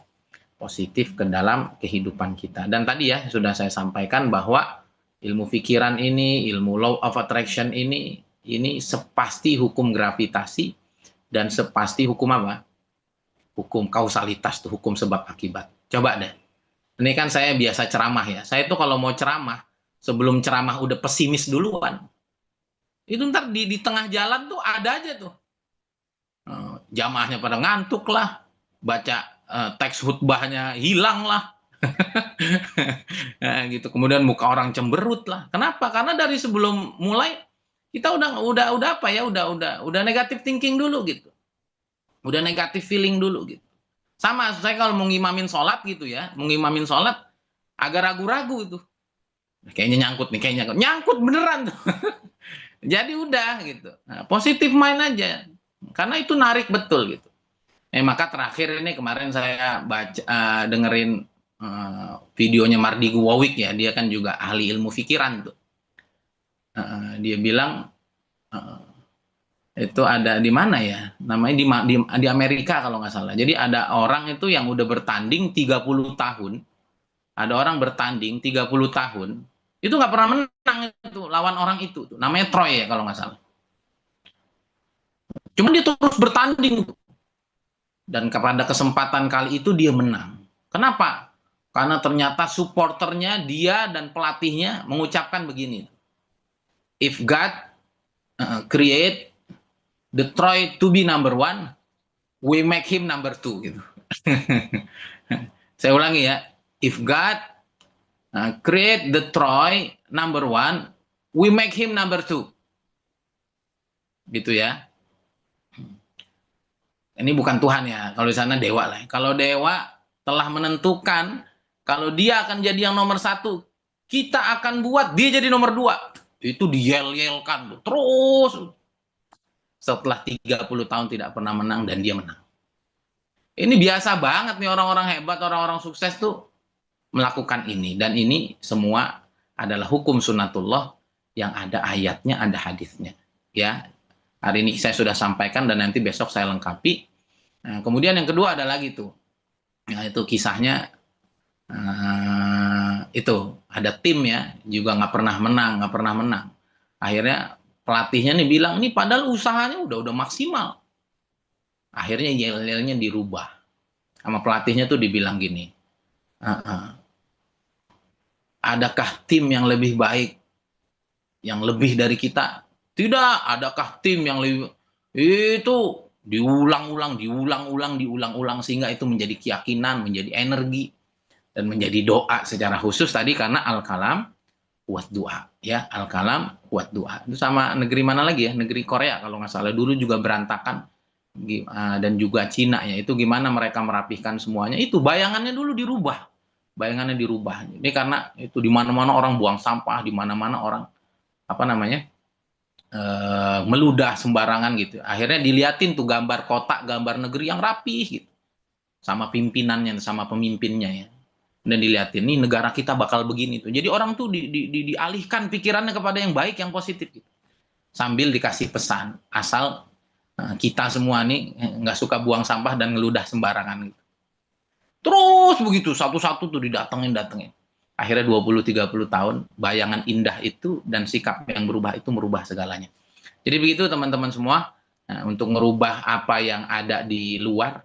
positif ke dalam kehidupan kita. Dan tadi ya sudah saya sampaikan bahwa ilmu pikiran ini, ilmu law of attraction ini sepasti hukum gravitasi dan sepasti hukum apa? Hukum kausalitas tuh, hukum sebab akibat. Coba deh. Ini kan saya biasa ceramah ya. Saya tuh kalau mau ceramah, sebelum ceramah udah pesimis duluan. Itu ntar di tengah jalan tuh ada aja tuh. Jamaahnya pada ngantuk lah, baca teks khutbahnya hilang lah. Nah, gitu. Kemudian muka orang cemberut lah. Kenapa? Karena dari sebelum mulai kita udah apa ya? Udah negatif thinking dulu gitu. Udah negatif feeling dulu gitu. Sama saya kalau mau ngimamin sholat gitu ya, mau ngimamin sholat agak ragu-ragu itu. Kayaknya nyangkut nih, kayaknya nyangkut beneran tuh. Jadi udah gitu. Nah, positif mind aja. Karena itu narik betul gitu. Maka terakhir ini kemarin saya dengerin videonya Mardi Guwawik ya, dia kan juga ahli ilmu pikiran tuh. Dia bilang itu ada di mana ya? Namanya di Amerika kalau nggak salah. Jadi ada orang itu yang udah bertanding 30 tahun. Ada orang bertanding 30 tahun. Itu nggak pernah menang itu lawan orang itu. Namanya Troy ya kalau nggak salah. Cuma dia terus bertanding. Dan kepada kesempatan kali itu dia menang. Kenapa? Karena ternyata supporternya, dia dan pelatihnya mengucapkan begini. If God create the Troy to be number 1, we make him number 2 gitu. Saya ulangi ya. If God create the Troy number 1, we make him number 2. Gitu ya. Ini bukan Tuhan ya. Kalau di sana dewa lah. Kalau dewa telah menentukan kalau dia akan jadi yang nomor 1, kita akan buat dia jadi nomor 2. Itu diyel-yelkan terus. Setelah 30 tahun tidak pernah menang dan dia menang. Ini biasa banget nih orang-orang hebat, orang-orang sukses tuh melakukan ini. Dan ini semua adalah hukum sunatullah yang ada ayatnya, ada hadisnya. Ya, hari ini saya sudah sampaikan dan nanti besok saya lengkapi. Nah, kemudian yang kedua ada lagi tuh. Nah, itu kisahnya itu ada tim ya, juga nggak pernah menang. Akhirnya pelatihnya nih bilang, ini padahal usahanya udah maksimal. Akhirnya yel-yelnya dirubah. Sama pelatihnya tuh dibilang gini, adakah tim yang lebih baik, yang lebih dari kita? Tidak, adakah tim yang lebih, itu diulang-ulang sehingga itu menjadi keyakinan, menjadi energi, dan menjadi doa secara khusus tadi karena al-kalam kuat doa ya, al-kalam kuat doa. Itu sama negeri mana lagi ya, negeri Korea kalau nggak salah dulu juga berantakan, dan juga Cina ya, itu gimana mereka merapihkan semuanya, itu bayangannya dulu dirubah, ini karena itu di mana-mana orang buang sampah, di mana-mana orang meludah sembarangan gitu. Akhirnya diliatin tuh gambar kota, gambar negeri yang rapih gitu, sama pimpinannya, sama pemimpinnya ya. Dan dilihatin, nih negara kita bakal begini tuh. Jadi orang tuh dialihkan pikirannya kepada yang baik, yang positif gitu. Sambil dikasih pesan, asal kita semua nih nggak suka buang sampah dan ngeludah sembarangan gitu. Terus begitu, satu-satu tuh didatengin. Akhirnya 20-30 tahun, bayangan indah itu dan sikap yang berubah itu merubah segalanya. Jadi begitu teman-teman semua, untuk merubah apa yang ada di luar,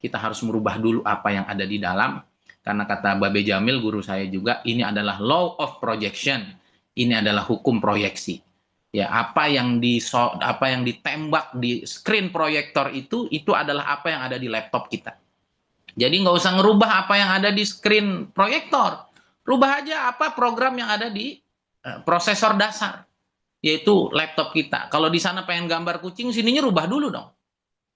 kita harus merubah dulu apa yang ada di dalam. Karena kata Babe Jamil, guru saya juga, ini adalah law of projection. Ini adalah hukum proyeksi. Ya, apa yang ditembak di screen proyektor itu adalah apa yang ada di laptop kita. Jadi nggak usah ngerubah apa yang ada di screen proyektor. Rubah aja apa program yang ada di prosesor dasar, yaitu laptop kita. Kalau di sana pengen gambar kucing, sininya rubah dulu dong.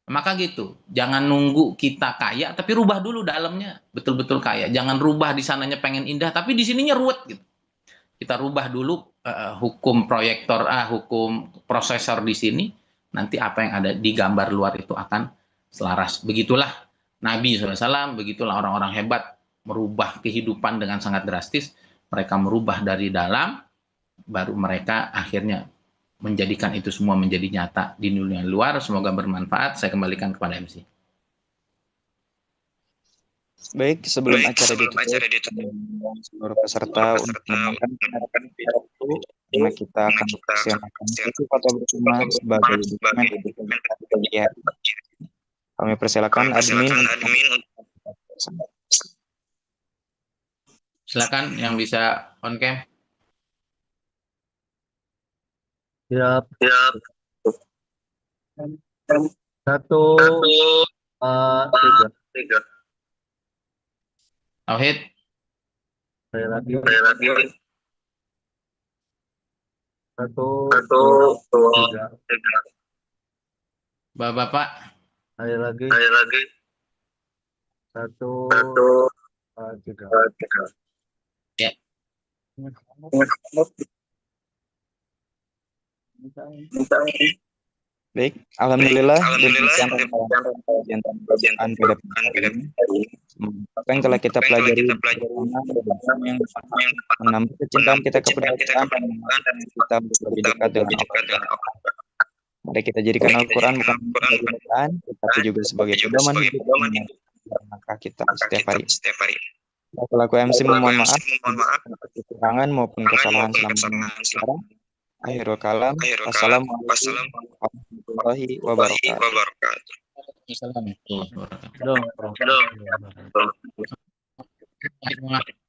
Maka gitu, jangan nunggu kita kaya, tapi rubah dulu dalamnya betul-betul kaya. Jangan rubah di sananya pengen indah, tapi di sininya ruwet gitu. Kita rubah dulu hukum proyektor, hukum prosesor di sini. Nanti apa yang ada di gambar luar itu akan selaras. Begitulah Nabi SAW, begitulah orang-orang hebat merubah kehidupan dengan sangat drastis. Mereka merubah dari dalam, baru mereka akhirnya menjadikan itu semua menjadi nyata di dunia luar. Semoga bermanfaat. Saya kembalikan kepada MC. Baik, sebelum acara ditutup, seluruh peserta untuk mendengarkan pidato karena kita akan melaksanakan satu kata bersama sebagai dokumen pagi hari. Kami persilakan admin untuk Silakan yang bisa on cam. Siap. Satu, tiga. Tauhid. Saya lagi. Satu, dua, tiga. Bapak-bapak. Saya lagi. Satu, tiga. Ya. baik. Alhamdulillah demikian rangkaian pada hari ini. Apa yang telah kita pelajari bersama yang menambah kecintaan kita kepada Al-Quran dan kita lebih dekat dengan Al-Quran. Mari kita jadikan Al-Quran bukan sebagai bacaan, tetapi juga sebagai pedoman hidup dalam langkah kita setiap hari. Selaku MC mohon maaf kekurangan maupun kesalahan selama sekarang. Akhirul kalam. Assalamualaikum warahmatullahi wabarakatuh. Assalamualaikum warahmatullahi wabarakatuh. Belum. Terima kasih.